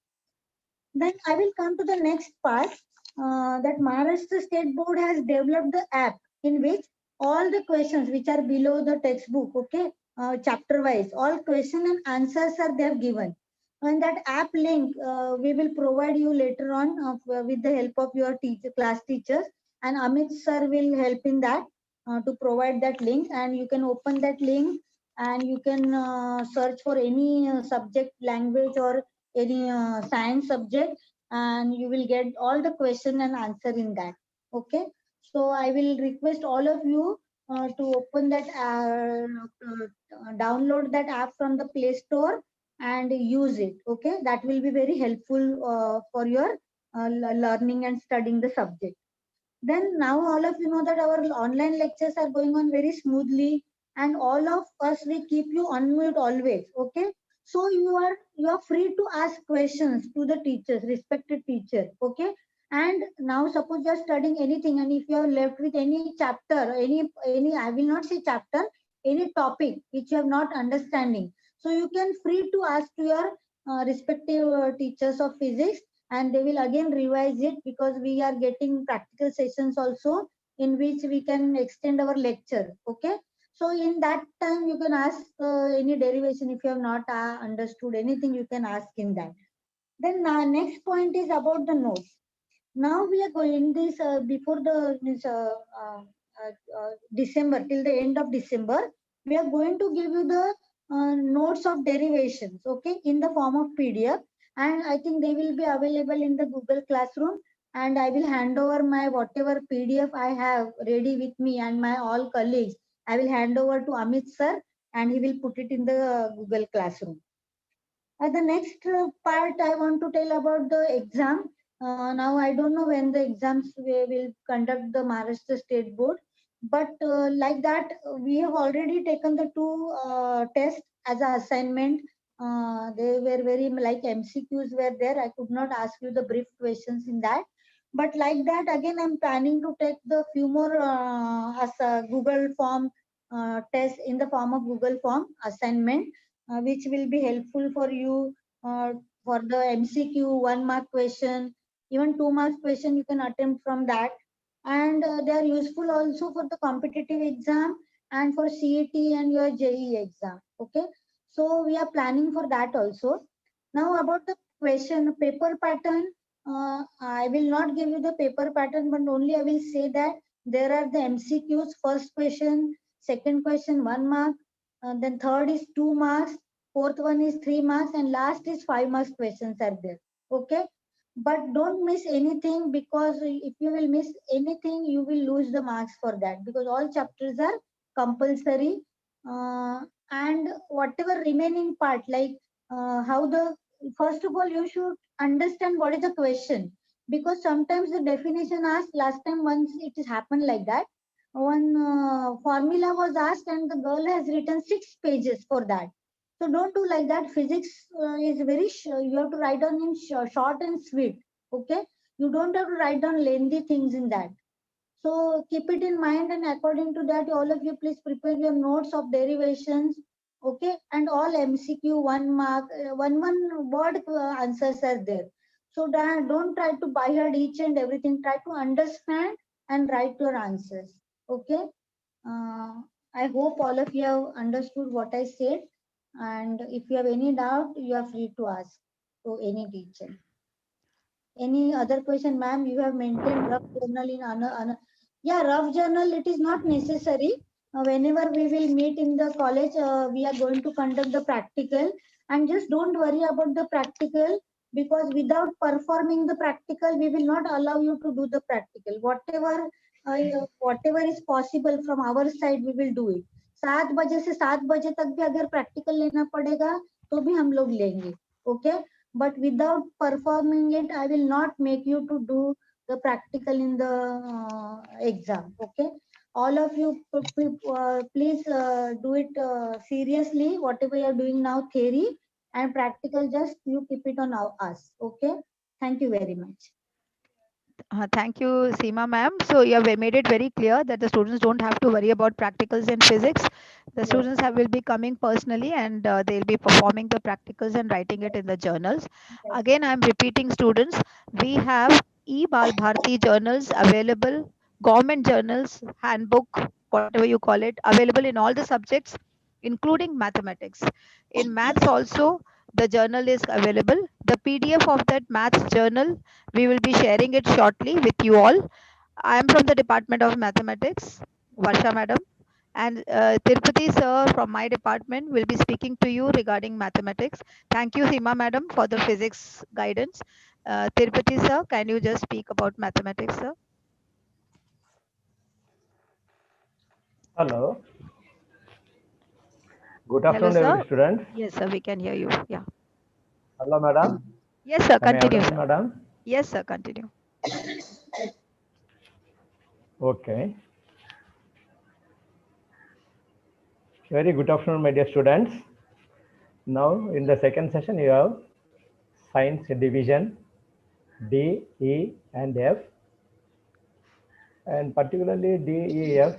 Then I will come to the next part, that Maharashtra State Board has developed the app in which all the questions which are below the textbook, okay, chapter wise, all question and answers are there given. And that app link we will provide you later on with the help of your class teachers, and Amit sir will help in that to provide that link, and you can open that link, and you can search for any subject, language, or any science subject, and you will get all the question and answer in that. Okay. So I will request all of you to open that download that app from the Play Store and use it. Okay. That will be very helpful for your learning and studying the subject. Then now all of you know that our online lectures are going on very smoothly, and all of us we keep you on mute always. Okay. So you are free to ask questions to the teachers, respected teacher. Okay. And now suppose you are studying anything, and if you are left with any chapter, any I will not say chapter, any topic which you have not understanding, so you can free to ask to your respective teachers of physics, and they will again revise it, because we are getting practical sessions also in which we can extend our lecture. Okay. So in that time, you can ask any derivation. If you have not understood anything, you can ask in that. Then next point is about the notes. Now we are going this before the December, till the end of December, we are going to give you the notes of derivations, okay, in the form of PDF, and I think they will be available in the Google Classroom. And I will hand over my whatever PDF I have ready with me and my all colleagues. I will hand over to Amit sir, and he will put it in the Google Classroom. The next part I want to tell about the exam. Now I don't know when the exams we will conduct the Maharashtra State Board, but like that we have already taken the two tests as an assignment. They were very like MCQs were there. I could not ask you the brief questions in that, but like that again I'm planning to take the few more as a Google form test in the form of Google form assignment, which will be helpful for you for the MCQ 1 mark question, even 2 marks question you can attempt from that. And they are useful also for the competitive exam and for CET and your JEE exam. Okay. So we are planning for that also. Now about the question paper pattern, I will not give you the paper pattern, but only I will say that there are the MCQs, first question, second question, 1 mark, then third is 2 marks, fourth one is 3 marks, and last is 5 marks questions are there. Okay. But don't miss anything, because if you will miss anything, you will lose the marks for that, because all chapters are compulsory. And whatever remaining part, like how the, first of all, you should understand what is the question, because sometimes the definition asked last time once it has happened like that. One formula was asked and the girl has written 6 pages for that. So don't do like that. Physics is very you have to write down in short and sweet. Okay, you don't have to write down lengthy things in that. So keep it in mind, and according to that, all of you please prepare your notes of derivations. Okay, and all MCQ 1 mark, one word answers are there. So don't try to by heart each and everything. Try to understand and write your answers. Okay. I hope all of you have understood what I said. And if you have any doubt, you are free to ask to any teacher. Any other question, ma'am? You have maintained rough journal in yeah, rough journal. It is not necessary. Whenever we will meet in the college, we are going to conduct the practical, and just don't worry about the practical, because without performing the practical, we will not allow you to do the practical. Whatever is possible from our side, we will do it. 7 बजे से 7 बजे तक भी अगर practical लेना पड़ेगा तो भी हम लोग लेंगे. Okay. But without performing it, I will not make you to do the practical in the exam. Okay. All of you please do it seriously, whatever you are doing now, theory and practical, just you keep it on us. Okay. Thank you very much. Thank you, Seema ma'am. So you have made it very clear that the students don't have to worry about practicals in physics. The Yes. students will be coming personally, and they'll be performing the practicals and writing it in the journals. Yes. Again, I'm repeating, students, we have e-Bal Bharti journals available, government journals, handbook, whatever you call it, available in all the subjects, including mathematics. In maths also, the journal is available. The PDF of that maths journal, we will be sharing it shortly with you all. I am from the Department of Mathematics, Varsha madam, and Tirupati sir from my department will be speaking to you regarding mathematics. Thank you, Seema madam, for the physics guidance. Tirupati sir, can you just speak about mathematics, sir? Hello. Good Hello, afternoon, sir. every student. Yes, sir, we can hear you. Yeah. Hello, madam. Yes, sir, Am I continue, audible, sir. madam? Yes, sir, continue. Okay. Very good afternoon, my dear students. Now, in the second session, you have science division D, E, and F. And particularly D, E, F.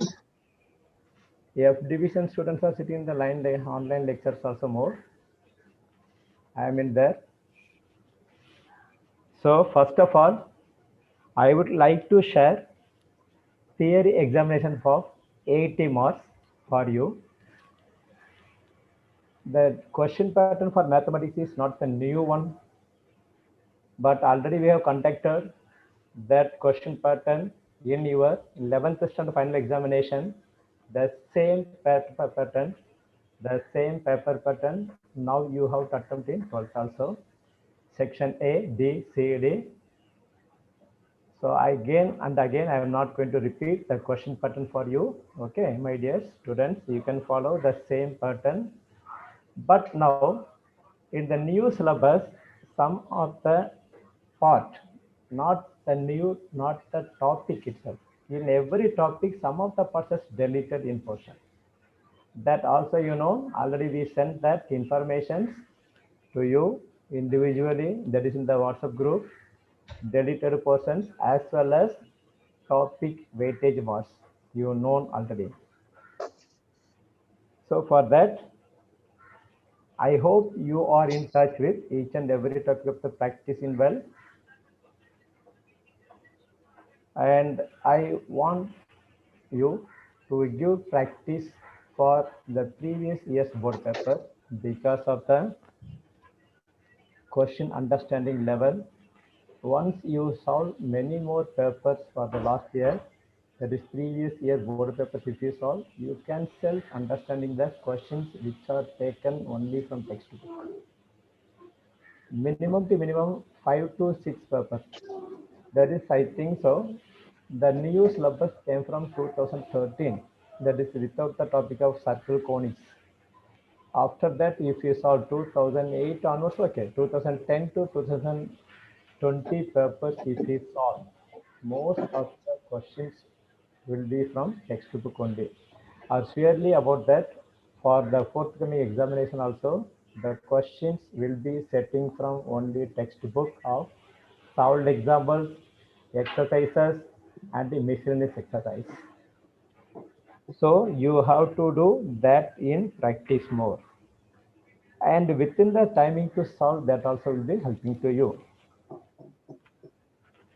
F division students are sitting in the line, online lectures also more. I am in there. So, first of all, I would like to share theory examination for 80 marks. for you. The question pattern for mathematics is not the new one, but already we have conducted that question pattern in your 11th standard final examination. The same pattern, the same paper pattern. Now you have to attempt in 12th also. Section A, B, C, D. So again and again, I am not going to repeat the question pattern for you. Okay, my dear students, you can follow the same pattern. But now, in the new syllabus, some of the part, not the topic itself. In every topic, some of the parts is deleted in portion. That also, already we sent that information to you individually, that is in the WhatsApp group, deleted portions as well as topic weightage marks, you know already. So for that, I hope you are in touch with each and every topic of the practice in well. And I want you to give practice for the previous year's board paper because of the question understanding level. Once you solve many more papers for the last year, that is previous year board papers, if you solve, you can self understanding the questions which are taken only from textbook. Minimum to minimum 5 to 6 papers. That is, I think so. The new syllabus came from 2013. That is without the topic of circle conics. After that, if you saw 2008 onwards, okay, 2010 to 2020 papers, if you solve, most of the questions will be from textbook only. Are surely about that. For the forthcoming examination also, the questions will be setting from only textbook of solved examples, exercises, and the miscellaneous exercise. So you have to do that in practice more. And within the timing to solve, that also will be helping to you.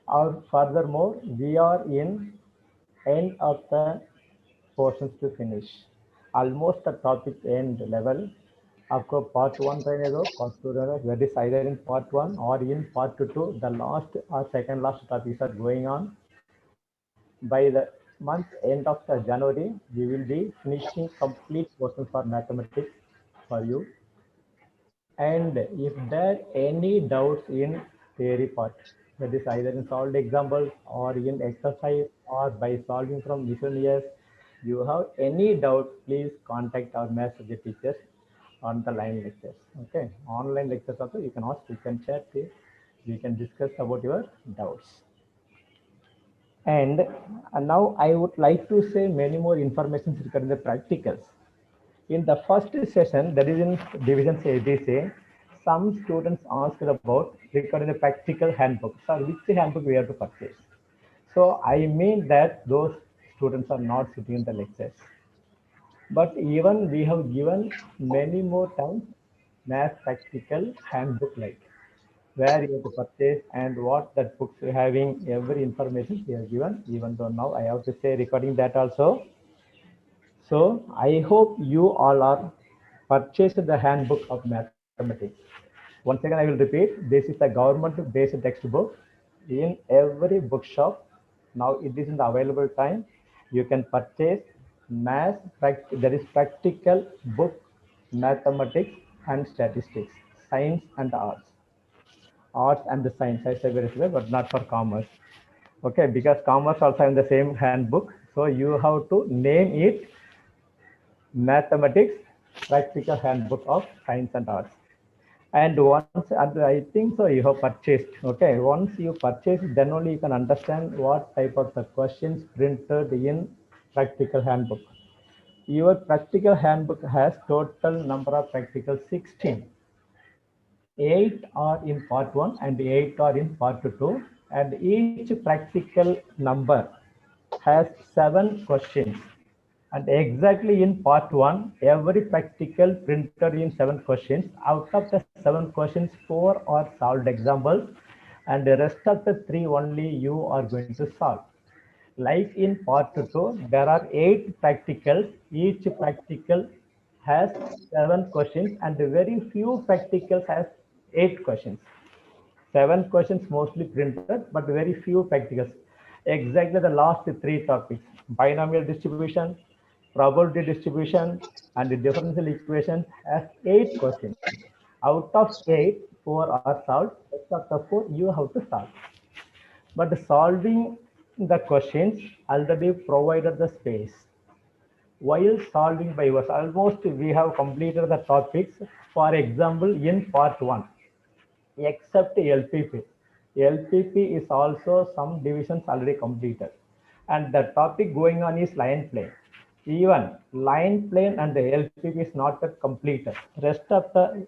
Or furthermore, we are in end of the portions to finish. Almost the topic end level. आपको part 1 रहने दो, part 2 रहने दो. That is either in part 1 or in part 2. The last or second last topics are going on. By the month end of the January, we will be finishing complete portions for mathematics for you. And if there any doubts in theory part, that is either in solved examples or in exercise or by solving from miscellaneous, you have any doubt, please contact our math subject teachers on the line lectures. Okay, online lectures also you can ask, you can chat, we can discuss about your doubts. And now I would like to say many more information regarding the practicals. In the first session, that is in division ABC, some students asked about regarding the practical handbook. So which handbook we have to purchase? So I mean that those students are not sitting in the lectures. But even we have given many more times math practical handbook like where you have to purchase and what that books are having, every information we have given, even though now I have to say regarding that also. So I hope you all are purchased the handbook of mathematics. Once again, I will repeat, this is a government-based textbook in every bookshop. Now it is in the available time. You can purchase math, there is practical book, mathematics and statistics, science and arts and the science, I say very well, but not for commerce. Okay, because commerce also in the same handbook. So you have to name it mathematics practical handbook of science and arts. And once, and I think so, you have purchased. Okay, once you purchase, then only you can understand what type of the questions printed in practical handbook. Your practical handbook has total number of practical 16. 8 are in part 1 and 8 are in part 2, and each practical number has 7 questions. And exactly in part 1, every practical printed in 7 questions. Out of the 7 questions, 4 are solved examples, and the rest of the 3 only you are going to solve. Like in part 2, there are 8 practicals. Each practical has 7 questions and very few practicals has 8 questions. 7 questions mostly printed, but very few practicals. Exactly the last 3 topics: binomial distribution, probability distribution, and the differential equation has 8 questions. Out of 8, 4 are solved. Rest of the 4 you have to solve. But solving the questions already provided the space. While solving by us, almost we have completed the topics. For example, in part 1, except LPP. LPP is also some divisions already completed. And the topic going on is line plane. Even line plane and the LPP is not yet completed. Rest of the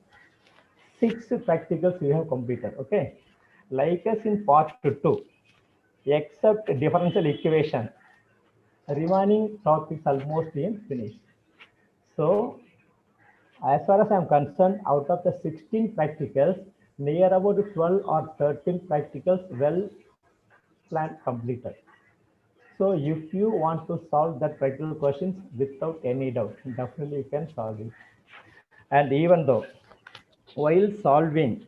6 practicals we have completed. Okay. Like as in part 2, except differential equation, remaining topics almost in finished. So as far as I am concerned, out of the 16 practicals, near about 12 or 13 practicals well planned completed. So if you want to solve that practical questions without any doubt, definitely you can solve it. And even though while solving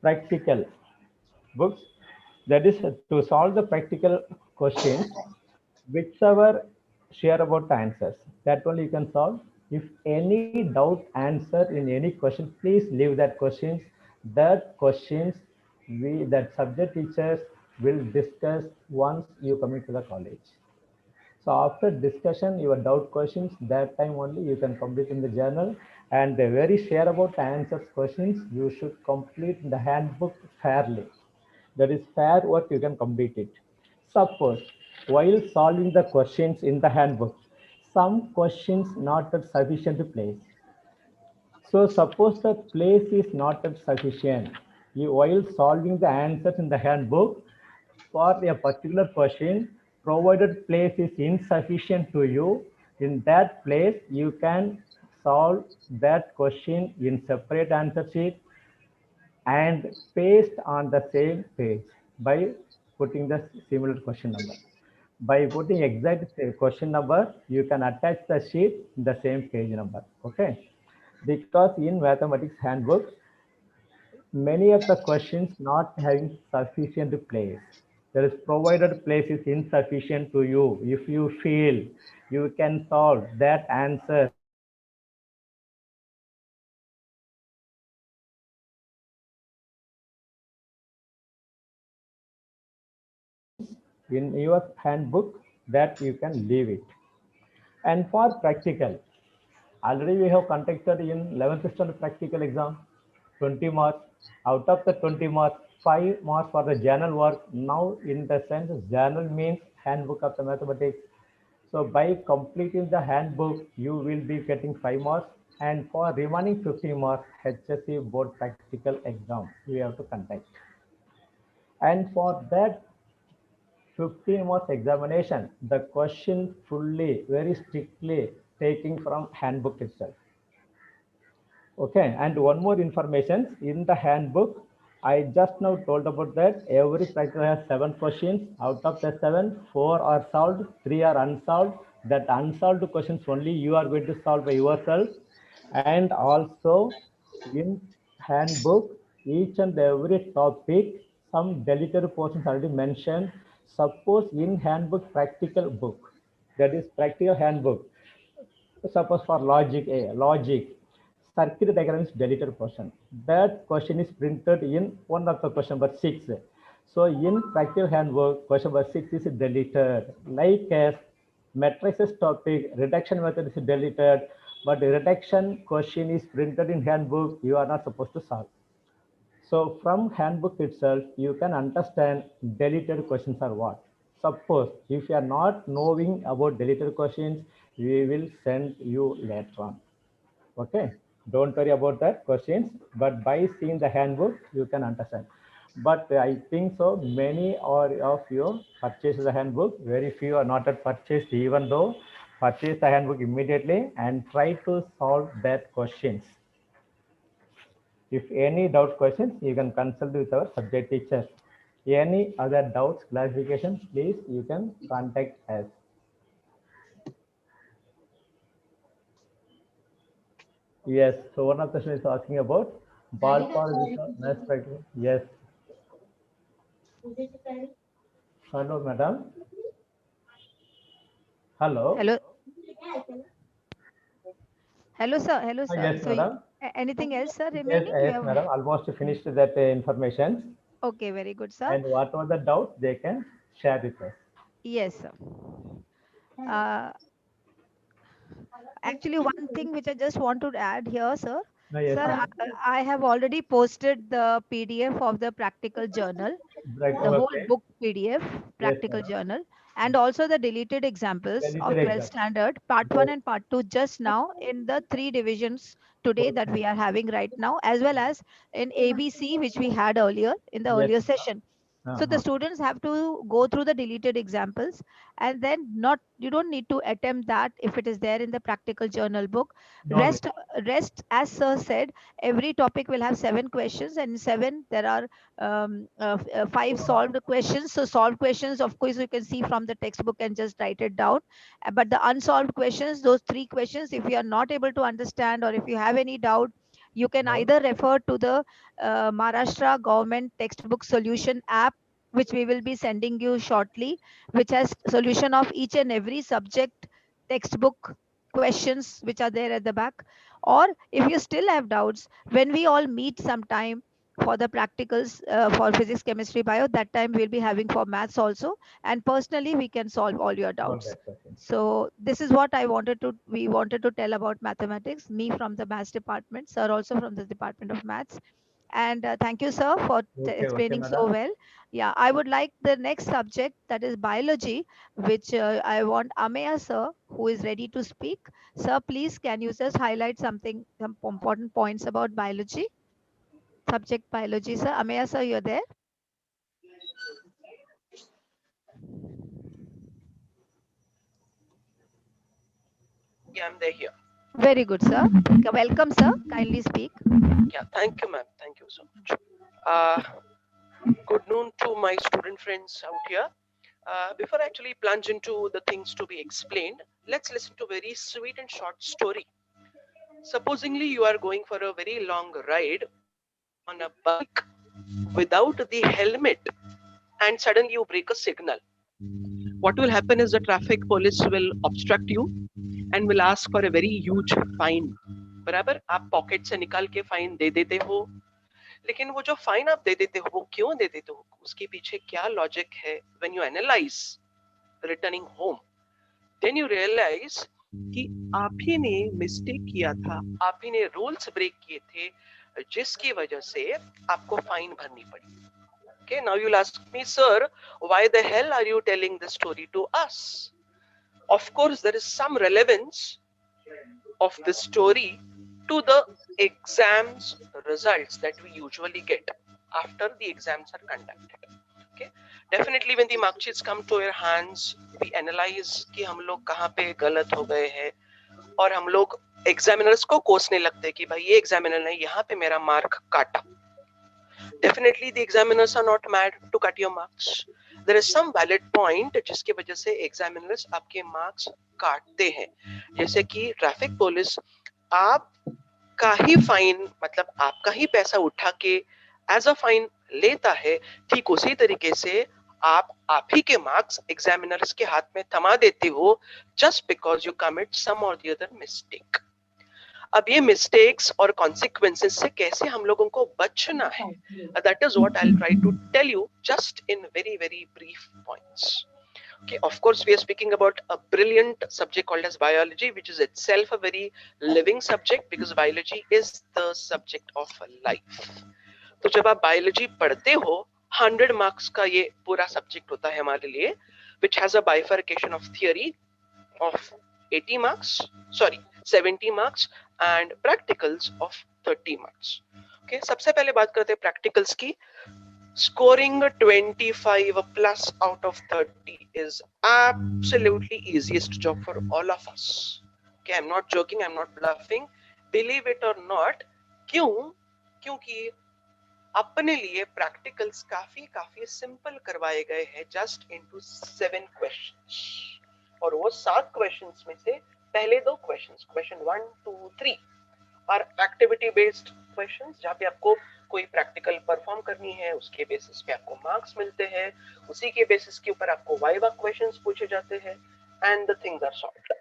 practical books, that is to solve the practical questions, whichever share about the answers, that only you can solve. If any doubt answer in any question, please leave that questions. That questions that subject teachers will discuss once you come into the college. So after discussion, your doubt questions, that time only you can complete in the journal. And the very share about the answers questions, you should complete the handbook fairly. That is fair work, you can complete it. Suppose while solving the questions in the handbook, some questions not at sufficient place. So suppose the place is not at sufficient. You, while solving the answers in the handbook, for a particular question, provided place is insufficient to you, in that place you can solve that question in separate answer sheet and paste on the same page by putting the similar question number. By putting exact question number, you can attach the sheet in the same page number. Okay. Because in mathematics handbook, many of the questions not having sufficient place. There is provided place is insufficient to you. If you feel you can solve that answer in your handbook, that you can leave it. And for practical, already we have conducted in 11th standard practical exam, 20 marks. Out of the 20 marks, 5 marks for the journal work. Now in the sense, journal means handbook of the mathematics. So by completing the handbook, you will be getting 5 marks. And for remaining 50 marks, HSC board practical exam, you have to conduct. And for that 15 marks examination, the question fully, very strictly taking from handbook itself. Okay, and one more information in the handbook, I just now told about that every practice has 7 questions. Out of the 7, 4 are solved, 3 are unsolved. That unsolved questions only you are going to solve by yourself. And also in handbook, each and every topic, some deleted portions already mentioned. Suppose in handbook practical book, that is practical handbook. Suppose for logic, circuit diagram is deleted portion. That question is printed in one of the question number 6. So in practical handbook, question number 6 is deleted. Like as matrices topic, reduction method is deleted, but the reduction question is printed in handbook, you are not supposed to solve. So from handbook itself, you can understand deleted questions are what. Suppose if you are not knowing about deleted questions, we will send you later on. Okay, don't worry about that questions, but by seeing the handbook, you can understand. But I think so many of you purchase the handbook, very few are not yet purchased, even though purchase the handbook immediately and try to solve that questions. If any doubt questions, you can consult with our subject teacher. Any other doubts, clarifications, please you can contact us. Yes, so one of the question is asking about ballpark mass practice. Yes. Hello, madam. Hello. Hello, hello, sir. Hello, sir. Yes, So, madam. anything else, sir, Yes, remaining? You yes, have. madam. Almost finished that information. Okay, very good, sir. And whatever the doubts, they can share with us. Yes, sir. Uh, Actually, one thing which I just want to add here, sir. No, yes, Sir, ma'am. I have already posted the PDF of the practical journal, Right. the whole Okay. book PDF, Yes, practical madam. journal, and also the deleted examples Deleted of 12th exam. standard, part 1 Yes. and part 2, just now in the 3 divisions today that Okay. we are having right now, as well as in ABC, which we had earlier in the Yes, earlier madam. session. So the Uh-huh. students have to go through the deleted examples, and then not you don't need to attempt that if it is there in the practical journal book. No need. Rest, as sir said, every topic will have 7 questions, and in 7 there are 5 solved questions. So solved questions, of course, you can see from the textbook and just write it down. But the unsolved questions, those 3 questions, if you are not able to understand or if you have any doubt, you can No. either refer to the Maharashtra government textbook solution app, which we will be sending you shortly, which has solution of each and every subject textbook questions which are there at the back. Or if you still have doubts, when we all meet sometime for the practicals for physics, chemistry, bio, that time we'll be having for maths also, and personally we can solve all your All doubts. right. Okay. So this is what we wanted to tell about mathematics, me from the maths department, sir also from the department of maths. And thank you, sir, for Okay. Okay, explaining so madam. well. Yeah, I would like the next subject, that is biology, which I want Ameya sir, who is ready to speak. Sir, please, can you just highlight some important points about biology? Subject biology, sir. Ameya sir, you're there? Yeah, I'm there here. Very good, sir. Welcome, sir. Kindly speak. Yeah, thank you, ma'am. Thank you so much. Uh, Good noon to my student friends out here. Before I actually plunge into the things to be explained, let's listen to a very sweet and short story. Supposingly, you are going for a very long ride on a bike without the helmet, and suddenly you break a signal. What will happen is the traffic police will obstruct you and will ask for a very huge fine. बराबर आप pocket से निकाल के fine they देते हो, लेकिन वो जो फाइन आप दे देते हो वो क्यों दे देते हो, उसके पीछे क्या लॉजिक है? When you analyse returning home, then you realise कि आप ही ने मिस्टेक किया था, आप ही ने रूल्स ब्रेक किए थे, जिसकी वजह से आपको फाइन भरनी पड़ी. Okay, now you'll ask me, sir, why the hell are you telling this story to us? Of course, there is some relevance of this story to the exams results that we usually get after the exams are conducted. Okay, definitely when the mark sheets come to your hands, we analyze कि हम लोग कहाँ पे गलत हो गए हैं, और हम लोग एग्जामिनर्स को कोसने लगते हैं कि भाई ये एग्जामिनर ने यहाँ पे मेरा मार्क काटा. Definitely the examiners are not mad to cut your marks. There is some valid point जिसकी वजह से examiners आपके marks काटते हैं. जैसे कि ट्रैफिक पुलिस आपका ही फाइन, मतलब आपका ही पैसा उठा के एज अ फाइन लेता है, ठीक उसी तरीके से आप ही के मार्क्स एग्जामिनर्स के हाथ में थमा देते हो just because you commit some or the other mistake. अब ये मिस्टेक्स और कॉन्सिक्वेंसेस से कैसे हम लोगों को बचना है, that is what I will try to tell you just in very very brief points. Okay, of course we are speaking about a brilliant subject called as biology, which is itself a very living subject because biology is the subject of life. तो जब आप biology पढ़ते हो, 100 marks का ये पूरा subject होता है हमारे लिए, which has a bifurcation of theory of 80 marks, sorry 70 marks and practicals of 30 marks. Okay, सबसे पहले बात करते हैं practicals की. Scoring 25 plus out of 30 is absolutely easiest job for all of us. Okay, I'm not joking, I'm not bluffing. Believe it or not. क्यों? क्योंकि अपने लिए प्रैक्टिकल्स काफी सिंपल करवाए गए हैं, जस्ट इनटू 7 क्वेश्चंस। और वो 7 क्वेश्चंस में से पहले 2 questions, question 1, 2, 3 are activity based questions, जहाँ पे आपको कोई प्रैक्टिकल परफॉर्म करनी है, उसके बेसिस पे आपको मार्क्स मिलते हैं, उसी के बेसिस के ऊपर आपको वाइवा क्वेश्चंस पूछे जाते हैं, and the things are solved.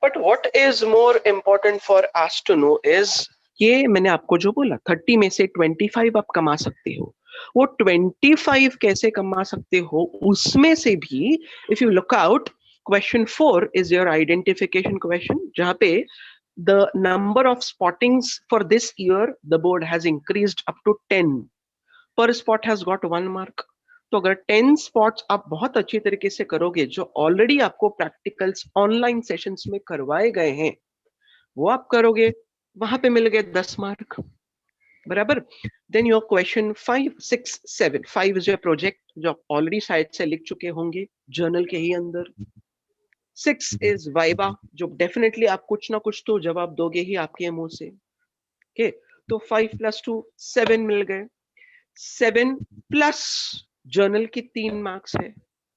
But what is more important for us to know is, ये मैंने आपको जो बोला 30 में से 25 आप कमा सकते हो, वो 25 कैसे कमा सकते हो, उसमें से भी if you look out, question 4 is your identification question, जहां पे the number of spottings for this year the board has increased up to 10, per spot has got 1 mark। तो अगर 10 स्पॉट्स आप बहुत अच्छी तरीके से करोगे, जो ऑलरेडी आपको प्रैक्टिकल्स ऑनलाइन सेशंस में करवाए गए हैं, वो आप करोगे, वहां पे मिल गए 10 मार्क, बराबर। Then your question 5, 6, 7, 5 is your project, जो आप ऑलरेडी साइट से लिख चुके होंगे जर्नल के ही अंदर। 6 इज वाइवा, जो डेफिनेटली आप कुछ ना कुछ तो जवाब दोगे ही आपके मुंह से, ओके। तो 5 + 2 7 मिल गए, 7 प्लस जर्नल की 3 मार्क्स है,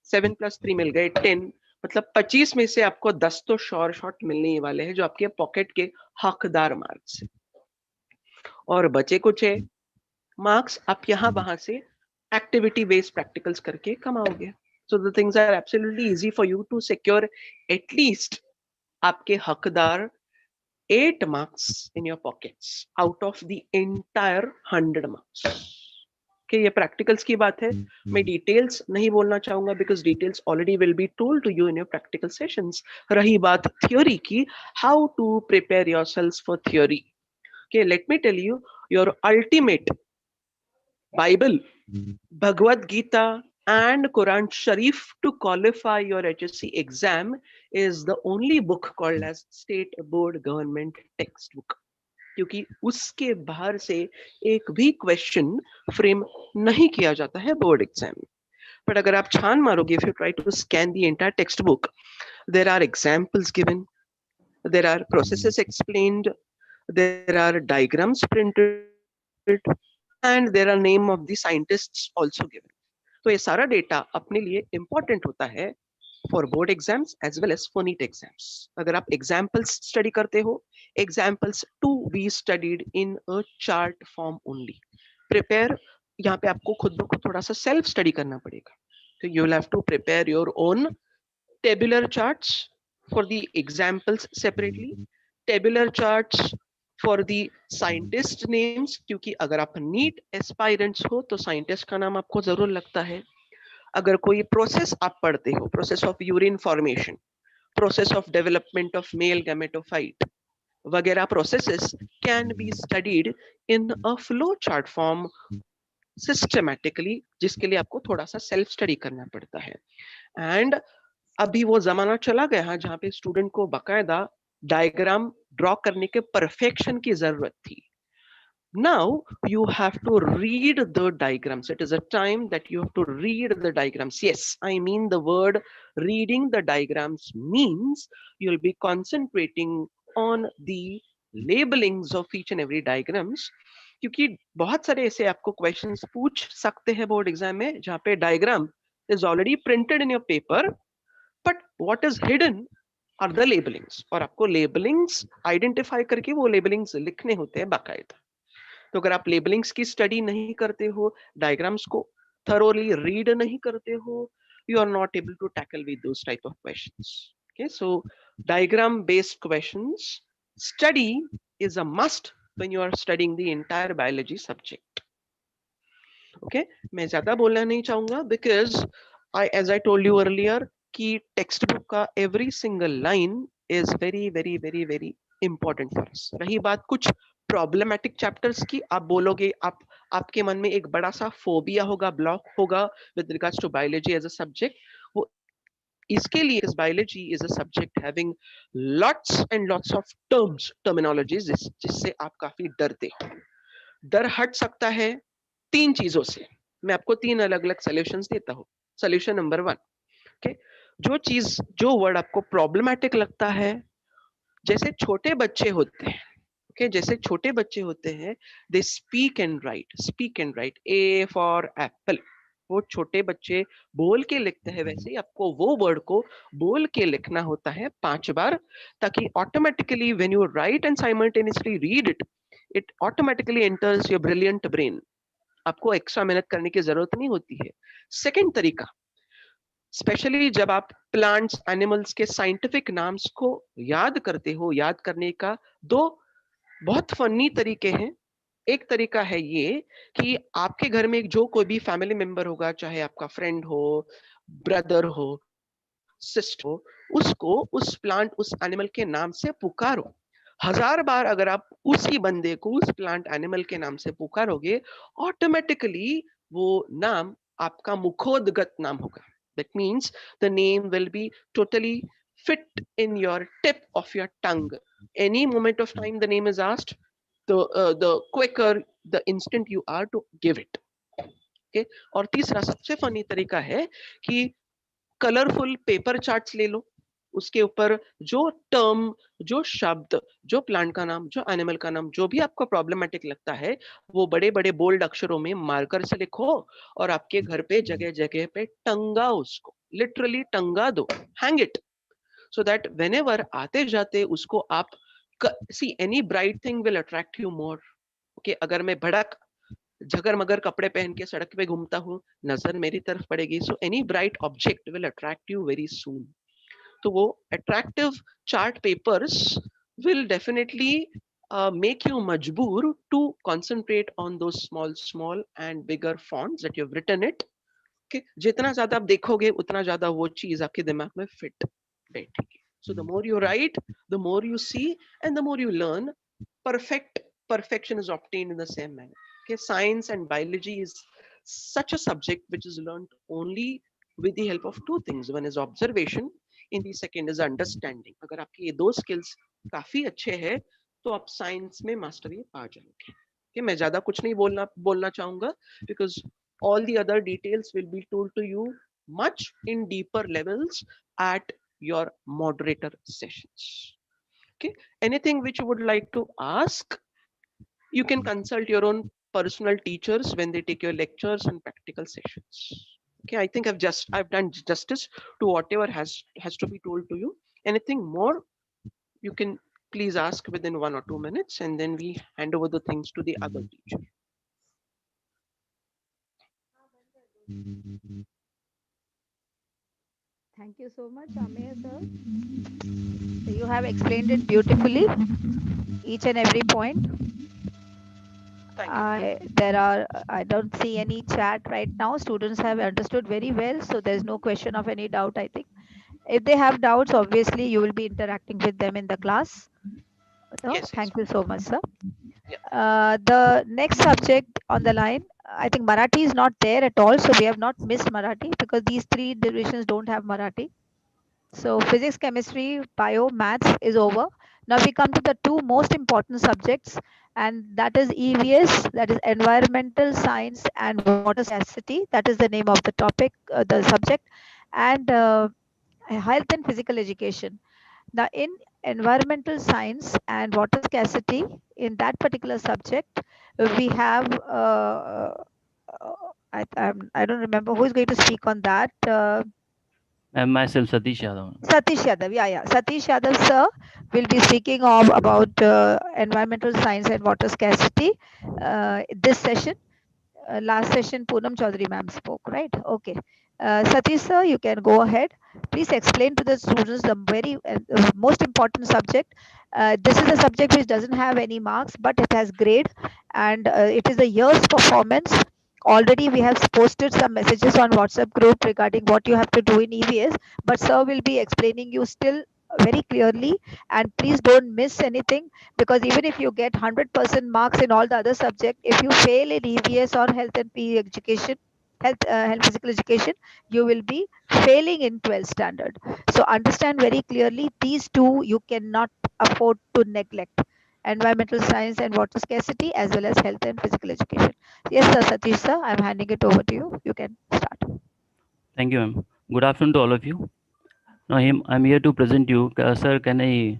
7 + 3 मिल गए 10, मतलब 25 में से आपको 10 तो शॉर्ट मिलने ही वाले हैं, जो आपके पॉकेट के हकदार मार्क्स है। और बचे कुछ है मार्क्स आप यहाँ वहां से एक्टिविटी बेस्ड प्रैक्टिकल्स करके कमाओगे। So the things are absolutely easy for you to secure at least आपके हकदार 8 marks in your pockets out of the entire 100 marks। Okay, ये practicals की बात है, मैं details नहीं बोलना चाहूंगा because details already will be told to you in your practical sessions। रही बात theory की, how to prepare yourselves for theory। Okay, let me tell you, your ultimate Bible, Bhagavad Gita and Quran Sharif to qualify your HSC exam is the only book called as State Board Government Textbook, क्योंकि उसके बाहर से एक भी question frame नहीं किया जाता है बोर्ड एग्जाम में। बट अगर आप छान मारोगे, if you try to scan the entire textbook, there are examples given, there are processes explained, there are diagrams printed, and there are name of the scientists also given. तो ये सारा data अपने लिए important होता है for board exams as well as for NEET exams. अगर आप examples study करते हो, examples to be studied in a chart form only. Prepare, यहाँ पे आपको खुद ब खुद थोड़ा सा सेल्फ स्टडी करना पड़ेगा, तो you will have to prepare your own tabular charts for the examples separately, tabular charts for the scientist names, क्योंकि अगर आप नीट एस्पायरेंट्स हो तो साइंटिस्ट का नाम आपको जरूर लगता है। अगर कोई प्रोसेस आप पढ़ते हो, process of urine formation, process of development of male gametophyte वगैरह processes can be studied in a flow chart form systematically, जिसके लिए आपको थोड़ा सा सेल्फ स्टडी करना पड़ता है। एंड अभी वो जमाना चला गया है जहाँ पे स्टूडेंट को बकायदा डायग्राम ड्रॉ करने के परफेक्शन की जरूरत थी। Now you have to read the diagrams. It is a time that you have to read the diagrams. Yes, I mean the word reading the diagrams means you'll be concentrating on the labelings of each and every diagrams, क्योंकि बहुत सारे ऐसे आपको questions पूछ सकते हैं board exam में जहाँ पे diagram is already printed in your paper, but what is hidden are the labelings, और आपको labelings identify करके वो labelings लिखने होते हैं बाकायदा। तो अगर आप लेबलिंग्स की स्टडी नहीं करते हो, डायग्राम्स को thoroughly रीड नहीं करते हो, you are not able to tackle with those type of questions। Okay, so diagram based questions study is a must when you are studying the entire biology subject। Okay, मैं ज्यादा बोलना नहीं चाहूंगा because as I told you earlier कि text book का every single line is very very very very important for us। रही बात कुछ प्रॉब्लमेटिक चैप्टर्स की, आप बोलोगे, आपके मन में एक बड़ा सा फोबिया होगा, ब्लॉक होगा with regards to biology as a subject. वो इसके लिए biology is a subject having lots and lots of terminologies, जिससे आप काफी डरते हो। डर हट सकता है 3 चीजों से। मैं आपको 3 अलग अलग सोल्यूशंस देता हूँ। सोल्यूशन नंबर 1, ओके, जो वर्ड आपको प्रॉब्लमेटिक लगता है, जैसे छोटे बच्चे होते हैं, ओके जैसे छोटे बच्चे होते हैं, they speak and right, A for Apple, वो छोटे बच्चे बोल के लिखते हैं, वैसे ही आपको वो वर्ड को बोल के लिखना होता है 5 बार, ताकि automatically when you right and simultaneously read it, it automatically enters your brilliant brain. आपको एक्स्ट्रा मेहनत करने की जरूरत नहीं होती है। सेकंड तरीका, स्पेशली जब आप प्लांट्स एनिमल्स के साइंटिफिक नाम्स को याद करते हो, याद करने का दो बहुत फनी तरीके हैं। एक तरीका है ये कि आपके घर में जो कोई भी फैमिली मेंबर होगा, चाहे आपका फ्रेंड हो, ब्रदर हो, सिस्टर हो, उसको उस प्लांट उस एनिमल के नाम से पुकारो। 1000 बार अगर आप उसी बंदे को उस प्लांट एनिमल के नाम से पुकारोगे, ऑटोमेटिकली वो नाम आपका मुखोद्गत नाम होगा। That means the name will be totally fit in your tip of your tongue. Any moment of time the name is asked, the quicker the instant you are to give it. Okay? और तीसरा सबसे funny तरीका है कि colourful paper charts ले लो, उसके ऊपर जो टर्म, जो शब्द, जो प्लांट का नाम, जो एनिमल का नाम, जो भी आपको प्रॉब्लमेटिक लगता है, वो बड़े बड़े बोल्ड अक्षरों में मार्कर से लिखो और आपके घर पे जगह जगह पे टंगा, उसको लिटरली टंगा दो, hang it, so that whenever आते जाते उसको आप see any bright thing will attract you more. Okay, अगर मैं भड़क झगर मगर कपड़े पहन के सड़क पे घूमता हूँ, नजर मेरी तरफ पड़ेगी, so any bright object will attract you very soon. तो वो attractive chart papers will definitely make you मजबूर to concentrate on those small and bigger fonts that you've written it. Okay, जितना ज्यादा आप देखोगे उतना ज्यादा वो चीज आपके दिमाग में फिट बैठेगी. So the more you write, the more you see, and the more you learn, perfection is obtained in the same manner. Okay, science and biology is such a subject which is learned only with the help of two things. One is observation, and the second is understanding. अगर आपके ये दो skills काफी अच्छे हैं, तो आप science में मास्टरी पा जाएंगे. Okay, मैं ज्यादा कुछ नहीं बोलना चाहूंगा, because all the other details will be told to you much in deeper levels at your moderator sessions. Okay, anything which you would like to ask, you can consult your own personal teachers when they take your lectures and practical sessions. Okay, I think I've done justice to whatever has to be told to you. Anything more, you can please ask within 1 or 2 minutes, and then we hand over the things to the other teacher. Thank you so much, Amir sir. So you have explained it beautifully, each and every point. Thank you. I don't see any chat right now. Students have understood very well, so there's no question of any doubt, I think. If they have doubts, obviously you will be interacting with them in the class. So Yes. thank you so much, sir. Yeah. The next subject on the line, I think Marathi is not there at all, so we have not missed Marathi because these three divisions don't have Marathi. So physics, chemistry, bio, maths is over. Now we come to the two most important subjects, and that is EVS, that is environmental science and water scarcity. That is the name of the topic, the subject, and health and physical education. Now in environmental science and water scarcity, in that particular subject, we have I don't remember who is going to speak on that. Myself, Satish Yadav. Satish Yadav, yeah. Satish Yadav, sir, will be speaking of about environmental science and water scarcity. This session, last session, Poonam Chaudhary ma'am spoke, right? Okay. Satish, sir, you can go ahead. Please explain to the students the very most important subject. This is a subject which doesn't have any marks, but it has grade, and it is a year's performance. Already we have posted some messages on WhatsApp group regarding what you have to do in EVS, but sir will be explaining you still very clearly, and please don't miss anything, because even if you get 100% marks in all the other subject, if you fail in EVS or health and PE education, health physical education, you will be failing in 12th standard. So understand very clearly, these two you cannot afford to neglect: environmental science and water scarcity, as well as health and physical education. Yes, sir, Satish, sir, I'm handing it over to you. You can start. Thank you, ma'am. Good afternoon to all of you. Now, I'm here to present you. Sir, can I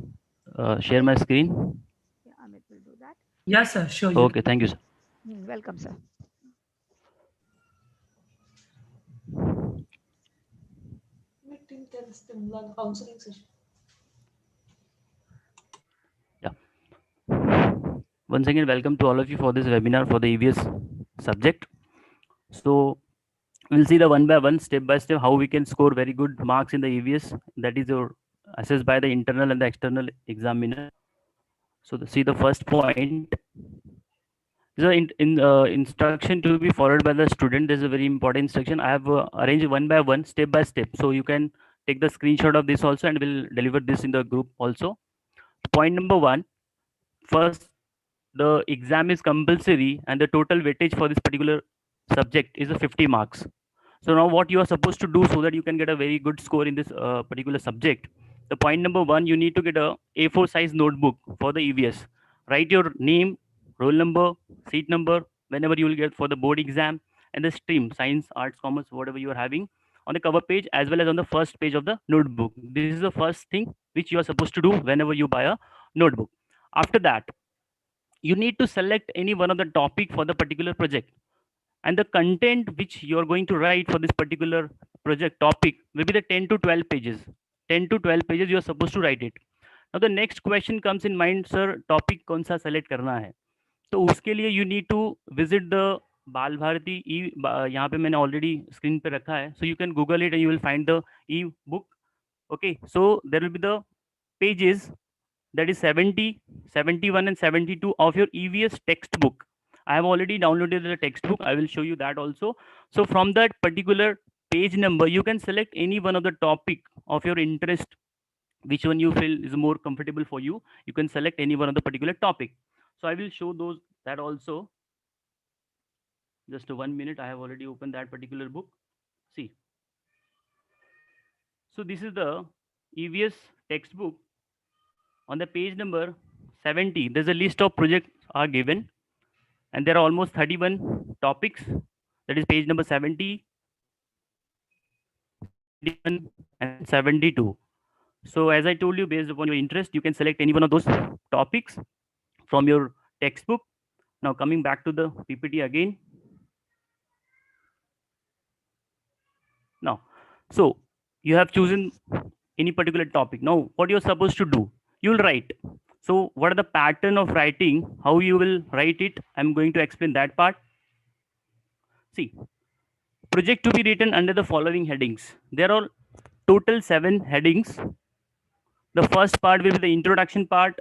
share my screen? Yeah, Amit will do Yes, sir. Sure. Okay, thank you, sir. Welcome, sir. Yeah. Once again, welcome to all of you for this webinar for the EVS subject. So we'll see the one by one, step by step, how we can score very good marks in the EVS. That is your assessed by the internal and the external examiner. So see the first point. The instruction to be followed by the student. There's a very important instruction. I have arranged one by one, step by step. So you can take the screenshot of this also, and we'll deliver this in the group also. Point number one. First, the exam is compulsory, and the total weightage for this particular subject is a 50 marks. So now what you are supposed to do so that you can get a very good score in this particular subject. The point number one, you need to get a A4 size notebook for the EVS. Write your name, roll number, seat number, whenever you will get for the board exam, and the stream, science, arts, commerce, whatever you are having, on the cover page as well as on the first page of the notebook. This is the first thing which you are supposed to do whenever you buy a notebook. After that, you need to select any one of the topic for the particular project, and the content which you are going to write for this particular project topic will be the 10 to 12 pages. 10 to 12 pages you are supposed to write it. Now the next question comes in mind, sir, topic कौन सा select करना है? तो उसके लिए you need to visit the बाल भारती ई, यहाँ पे मैंने already screen पे रखा है, so you can google it and you will find the e book. Okay, so there will be the pages, that is 70, 71 and 72 of your EVS textbook. I have already downloaded the textbook. I will show you that also. So from that particular page number, you can select any one of the topic of your interest, which one you feel is more comfortable for you. You can select any one of the particular topic. So I will show those that also. Just 1 minute. I have already opened that particular book. See. So this is the EVS textbook. On the page number 70, there's a list of projects are given, and there are almost 31 topics. That is page number 70, 71 and 72. So as I told you, based upon your interest, you can select any one of those topics from your textbook. Now coming back to the PPT again. Now, so you have chosen any particular topic. Now what you're supposed to do, you'll write. So what are the pattern of writing, how you will write it, I'm going to explain that part. See, project to be written under the following headings. There are total 7 headings. The first part will be the introduction part.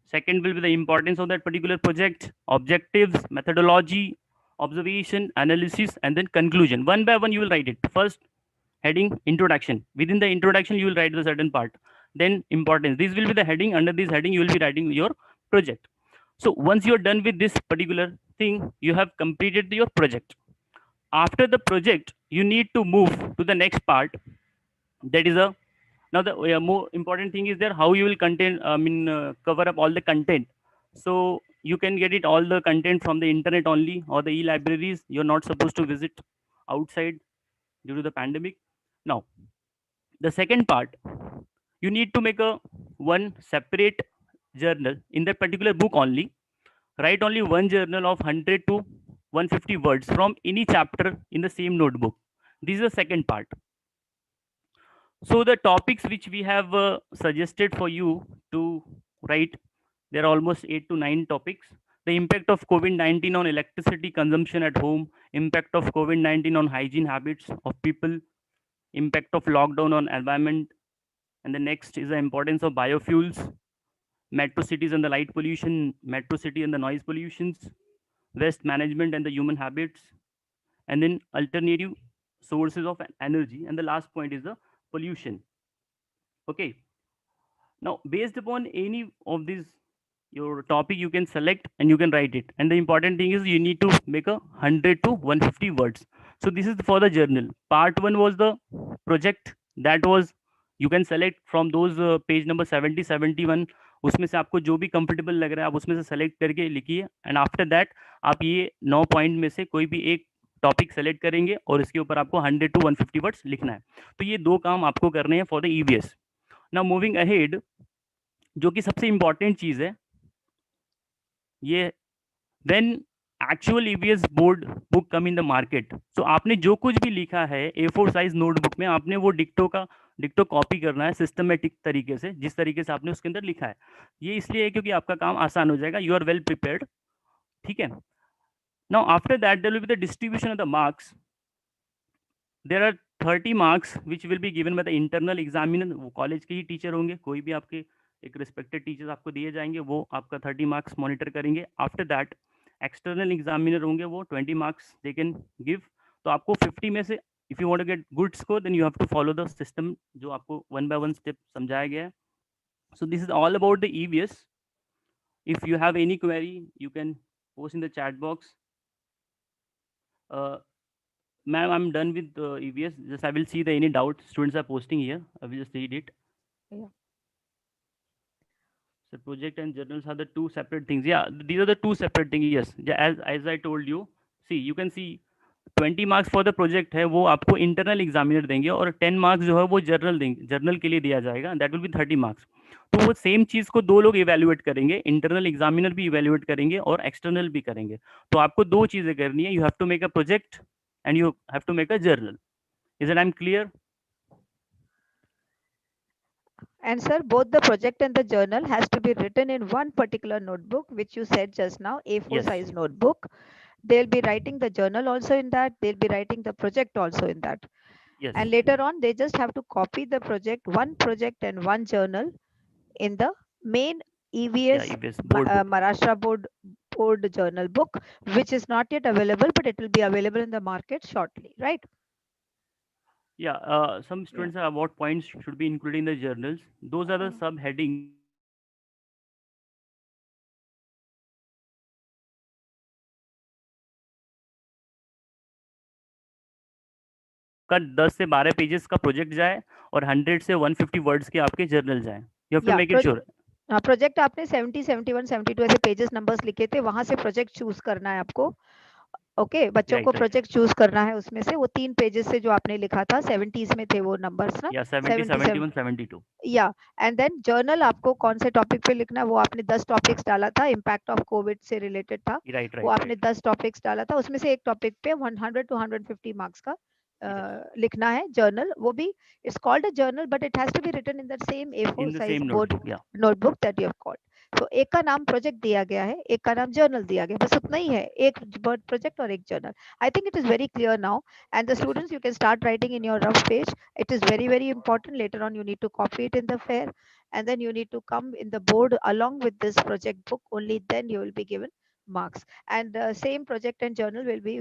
Second will be the importance of that particular project, objectives, methodology, observation, analysis, and then conclusion. One by one, you will write it. First heading, introduction. Within the introduction, you will write the certain part. Then importance. This will be the heading. Under this heading, you will be writing your project. So once you are done with this particular thing, you have completed your project. After the project, you need to move to the next part. That is a now the more important thing is there how you will cover up all the content. So you can get it all the content from the internet only or the e-libraries. You're not supposed to visit outside due to the pandemic. Now the second part, you need to make a one separate journal in that particular book only. Write only one journal of 100 to 150 words from any chapter in the same notebook. This is the second part. So the topics which we have suggested for you to write, there are almost 8 to 9 topics. The impact of COVID-19 on electricity consumption at home, impact of COVID-19 on hygiene habits of people, impact of lockdown on environment, and the next is the importance of biofuels, metro cities and the light pollution, metro city and the noise pollutions, waste management and the human habits, and then alternative sources of energy, and the last point is the pollution. Okay, now based upon any of these your topic, you can select and you can write it, and the important thing is you need to make a 100 to 150 words. So this is for the journal. Part 1 was the project, that was you can select from those page number 70 71, उसमें से आपको जो भी comfortable लग रहा है आप उसमें से सेलेक्ट करके लिखिए, एंड आफ्टर दैट आप ये 9 पॉइंट में से कोई भी एक टॉपिक सेलेक्ट करेंगे और इसके ऊपर आपको 100 टू 150 वर्ड्स लिखना है. तो ये 2 काम आपको करने हैं for the EVS. Now moving ahead, जो कि सबसे इंपॉर्टेंट चीज है, ये then actual EVS board book come in the market. So आपने जो कुछ भी लिखा है A4 साइज नोटबुक में, आपने वो डिक्टो कॉपी करना है सिस्टमेटिक तरीके से, जिस तरीके से आपने उसके अंदर लिखा है. ये इसलिए है क्योंकि आपका काम आसान हो जाएगा. You are well prepared. ठीक है. Now after that there will be the distribution of the marks. There are 30 marks which will be given by the internal examiner. वो कॉलेज के ही टीचर होंगे, कोई भी आपके एक रिस्पेक्टेड टीचर्स आपको दिए जाएंगे, वो आपका 30 मार्क्स मॉनिटर करेंगे. आफ्टर दैट एक्सटर्नल एग्जामिनर होंगे, वो 20 मार्क्स दे कैन गिव. तो आपको 50 में से if you want to get good score then you have to follow the system जो आपको वन बाय वन स्टेप समझाया गया है. So this is all about the EVS. If you have any query you can post in the chat box. Ma'am, I'm done with the EVS. Just I will see the any doubt students are posting here. I will just read it. Yeah. So project and journals are the two separate things. Yeah, these are the two separate things. Yes, as I told you. See, you can see 20 marks for the project है, वो आपको internal examiner देंगे, और 10 marks जो है वो journal देंगे, journal के लिए दिया जाएगा. That will be 30 marks. तो वो सेम चीज़ को दो लोग इवेल्युएट करेंगे, इंटरनल एग्जामिनर भी इवेल्युएट करेंगे और एक्सटर्नल भी करेंगे. तो आपको दो चीज़ें करनी है. You have to make a project and you have to make a journal. Is it I'm clear? And sir, both the project and the journal has to be written in one particular notebook, which you said just now, A4 Yes. size notebook. They'll be writing the journal also in that. They'll be writing the project also in that. Yes. And later on, they just have to copy the project, one project and one journal in the main EVS, EVS board book. Maharashtra board journal book, which is not yet available, but it will be available in the market shortly, right? Yeah, some students are what points should be included in the journals. Those are the subheadings का 10 से 12 pages का project जाए और 100 से 150 words के आपके journal जाए. You have to make it sure. Project आपने 70, 71, 72 ऐसे पेजेस नंबर्स लिखे थे, वहां से प्रोजेक्ट चूज करना है आपको. ओके, बच्चों को प्रोजेक्ट चूज करना है. उसमें से वो 3 पेजेस से जो आपने लिखा था, 70s में थे वो नंबर्स ना. या 70, 71, 72. या एंड देन जर्नल आपको कौन से टॉपिक पे लिखना है, वो आपने 10 टॉपिक्स डाला था. इम्पैक्ट ऑफ कोविड से रिलेटेड था. वो आपने 10 टॉपिक्स डाला था. उसमें से एक टॉपिक पे 100 to 150 मार्क्स का लिखना है जर्नल. वो भी it's called a journal, but it has to be written in the same A4 size board notebook that you have called. तो एक का नाम प्रोजेक्ट दिया गया है, एक का नाम जर्नल दिया गया, बस उतना ही है. एक प्रोजेक्ट और एक journal. I think it is very clear now. And the students, you can start writing in your rough page. It is very, very important. Later on, you need to copy it in the fair, and then you need to come in the board along with this project book. Only then you will be given marks. And the same project and journal will be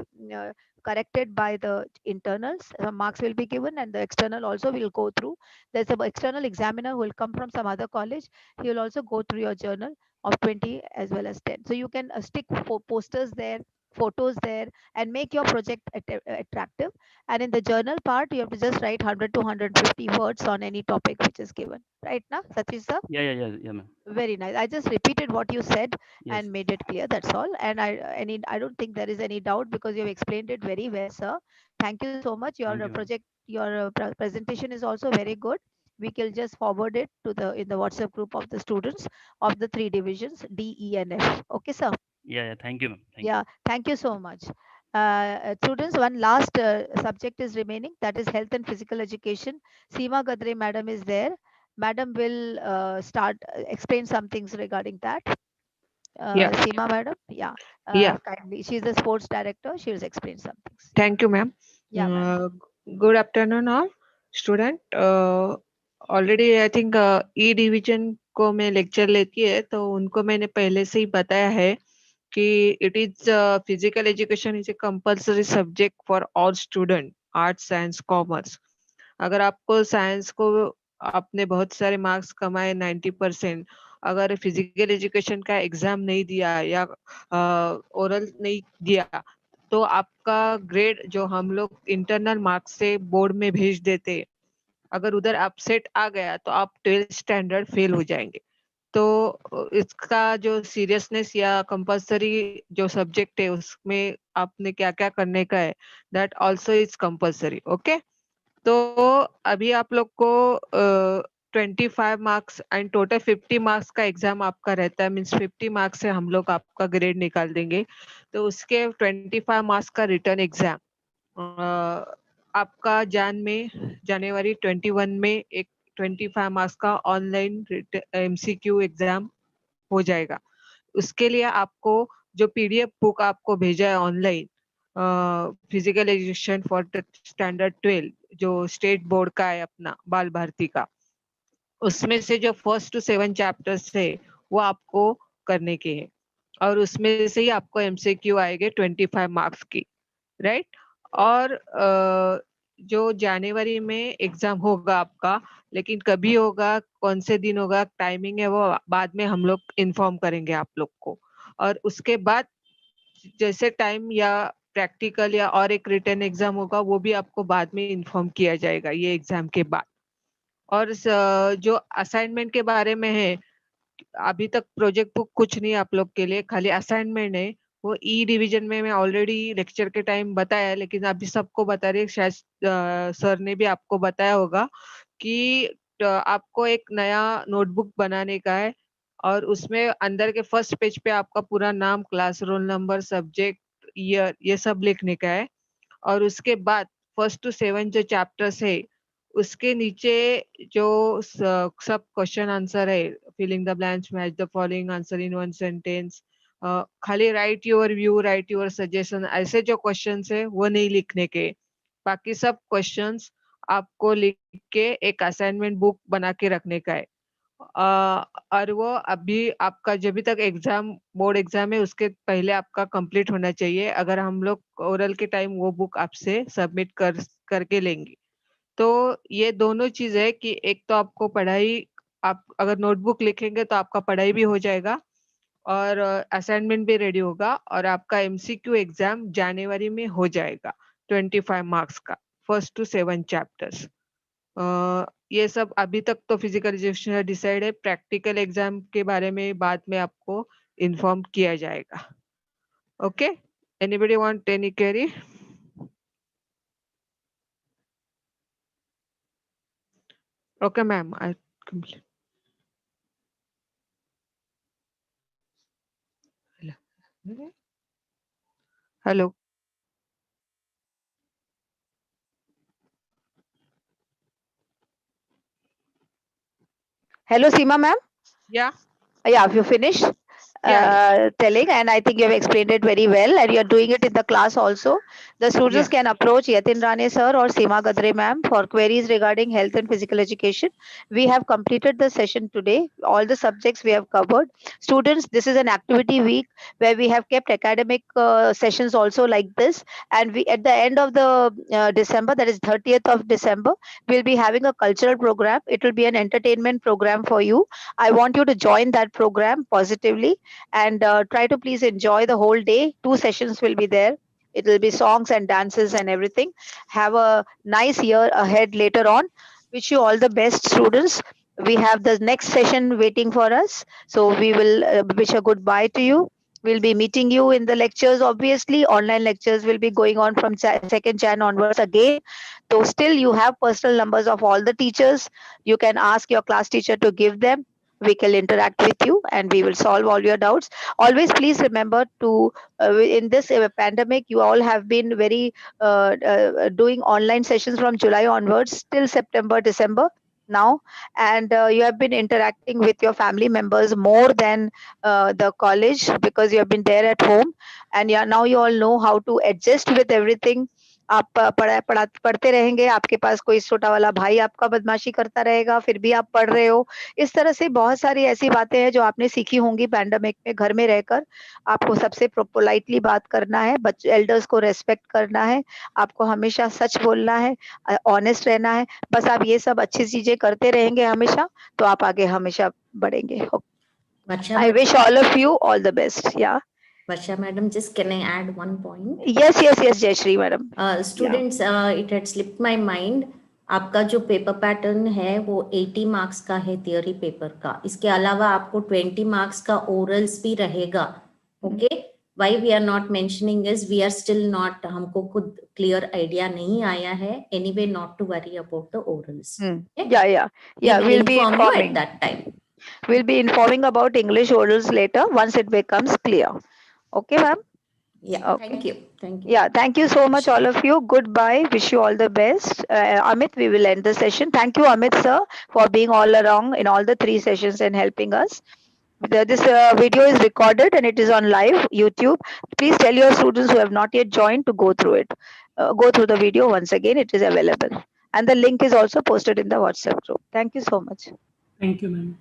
corrected by the internals. Marks will be given, and the external also will go through. There's an external examiner who will come from some other college. He will also go through your journal of 20 as well as 10. So you can stick posters there, photos there, and make your project attractive. And in the journal part, you have to just write 100 to 150 words on any topic which is given. Right now, Satish sir? Yeah, ma'am. Very nice. I just repeated what you said and made it clear. That's all. And I don't think there is any doubt because you've explained it very well, sir. Thank you so much. Your project, your presentation is also very good. We can just forward it to the in the WhatsApp group of the students of the 3 divisions D, E, and F. Okay, sir. Yeah. Thank you, ma'am. Thank you so much. Students, one last subject is remaining, that is health and physical education. Seema Gadre madam is there. Madam will start explain some things regarding that. Seema madam, kindly. She is the sports director. She will explain some things. Thank you, ma'am. Good afternoon, all student. Already I think E division को मैं lecture लेती है, तो उनको मैंने पहले से ही बताया है कि it is physical education is a compulsory subject for all student, arts, science, commerce. अगर आपको साइंस को आपने बहुत सारे मार्क्स कमाए 90%, अगर फिजिकल एजुकेशन का एग्जाम नहीं दिया या ओरल नहीं दिया, तो आपका ग्रेड जो हम लोग इंटरनल मार्क्स से बोर्ड में भेज देते, अगर उधर अपसेट आ गया तो आप 12th स्टैंडर्ड फेल हो जाएंगे. तो इसका जो सीरियसनेस या कंपल्सरी जो सब्जेक्ट है उसमें आपने क्या क्या करने का है, that also is compulsory. Okay, तो अभी आप लोग को 25 मार्क्स एंड टोटल 50 मार्क्स का एग्जाम आपका रहता है, मीन्स 50 मार्क्स से हम लोग आपका ग्रेड निकाल देंगे। तो उसके 25 मार्क्स का रिटर्न एग्जाम आपका जनवरी 21 में एक 25 मार्क्स का ऑनलाइन MCQ एग्जाम हो जाएगा। उसके लिए आपको जो PDF बुक आपको भेजा है online, physical education for standard 12 जो स्टेट बोर्ड का है अपना बाल भारती का, उसमें से जो 1st to 7 चैप्टर्स है वो आपको करने के हैं और उसमें से ही आपको MCQ आएंगे 25 मार्क्स की, राइट। और जो जनवरी में एग्जाम होगा आपका, लेकिन कभी होगा, कौन से दिन होगा, टाइमिंग है वो बाद में हम लोग इन्फॉर्म करेंगे आप लोग को। और उसके बाद जैसे टाइम या प्रैक्टिकल या और एक रिटन एग्जाम होगा वो भी आपको बाद में इन्फॉर्म किया जाएगा ये एग्जाम के बाद। और जो असाइनमेंट के बारे में है, अभी तक प्रोजेक्ट बुक कुछ नहीं आप लोग के लिए, खाली असाइनमेंट है। वो डिवीजन में मैं ऑलरेडी लेक्चर के टाइम बताया है, लेकिन अभी सबको बता रही, शायद सर ने भी आपको बताया होगा कि आपको एक नया नोटबुक बनाने का है और उसमें अंदर के फर्स्ट पेज पे आपका पूरा नाम, class, roll number, subject, year, ये सब लिखने का है। और उसके बाद 1st to 7 जो चैप्टर्स है उसके नीचे जो सब क्वेश्चन आंसर है, filling the blanks, match the following answer in one sentence, खाली write your view, write your suggestion, ऐसे जो क्वेश्चंस है वो नहीं लिखने के। बाकी सब क्वेश्चंस आपको लिख के एक असाइनमेंट बुक बना के रखने का है। और वो अभी आपका जब तक एग्जाम, बोर्ड एग्जाम है उसके पहले आपका कंप्लीट होना चाहिए, अगर हम लोग ओरल के टाइम वो बुक आपसे सबमिट करके लेंगे। तो ये दोनों चीज है कि एक तो आपको पढ़ाई, आप अगर नोटबुक लिखेंगे तो आपका पढ़ाई भी हो जाएगा और असाइनमेंट भी रेडी होगा और आपका MCQ एग्जाम जनवरी में हो जाएगा 25 मार्क्स का, 1st to 7 चैप्टर्स। ये सब अभी तक तो फिजिकल एजुकेशन डिसाइड है, प्रैक्टिकल एग्जाम के बारे में बाद में आपको इन्फॉर्म किया जाएगा। Okay, anybody want any query? Okay ma'am, आई complete. Hello, Hello, Seema ma'am. या Yeah, you finished या telling, and I think you have explained it very well, and you are doing it in the class also. The students या can approach Yatin Rane sir or Seema Gadre ma'am for queries regarding health and physical education. We have completed the session today. All the subjects we have covered. Students, this is an activity week where we have kept academic sessions also like this, and we at the end of the December, that is 30th of December, we'll be having a cultural program. It will be an entertainment program for you. I want you to join that program positively and try to please enjoy the whole day. 2 sessions will be there. It will be songs and dances and everything. Have a nice year ahead later on. Wish you all the best, students. We have the next session waiting for us. So we will wish a goodbye to you. We'll be meeting you in the lectures, obviously. Online lectures will be going on from 2nd Jan onwards again. So still you have personal numbers of all the teachers. You can ask your class teacher to give them. We can interact with you and we will solve all your doubts. Always please remember to in this pandemic you all have been very doing online sessions from July onwards till September, December now, and you have been interacting with your family members more than the college, because you have been there at home, and yeah, now you all know how to adjust with everything. आप पढ़ते रहेंगे, आपके पास कोई छोटा वाला भाई आपका बदमाशी करता रहेगा, फिर भी आप पढ़ रहे हो। इस तरह से बहुत सारी ऐसी बातें हैं जो आपने सीखी होंगी पैंडेमिक में घर में रहकर। आपको सबसे पोलाइटली बात करना है, एल्डर्स को रेस्पेक्ट करना है, आपको हमेशा सच बोलना है, ऑनेस्ट रहना है। बस आप ये सब अच्छी चीजें करते रहेंगे हमेशा, तो आप आगे हमेशा बढ़ेंगे। Varsha I madam, wish all of you all the best. Yeah. Varsha madam, just can I add one point? Yes, yes, yes, Jayashree madam. Students, it had slipped my mind. आपका जो पेपर पैटर्न है वो 80 marks का है theory paper का, इसके अलावा आपको 20 मार्क्स का ओरल्स भी रहेगा। Okay, why we are not mentioning is we are still not, हमको खुद clear idea नहीं आया है. Anyway, not to worry about the orals. Okay? Yeah. We will We'll be inform you at informing. that time. We'll be informing about English orals later once it becomes clear. Okay, ma'am? Yeah, Okay. thank you. Thank you. Yeah, thank you so much, all of you. Goodbye. Wish you all the best. Amit, we will end the session. Thank you, Amit, sir, for being all along in all the 3 sessions and helping us. This video is recorded and it is on live YouTube. Please tell your students who have not yet joined to go through it. Go through the video once again. It is available. And the link is also posted in the WhatsApp group. Thank you so much. Thank you, ma'am.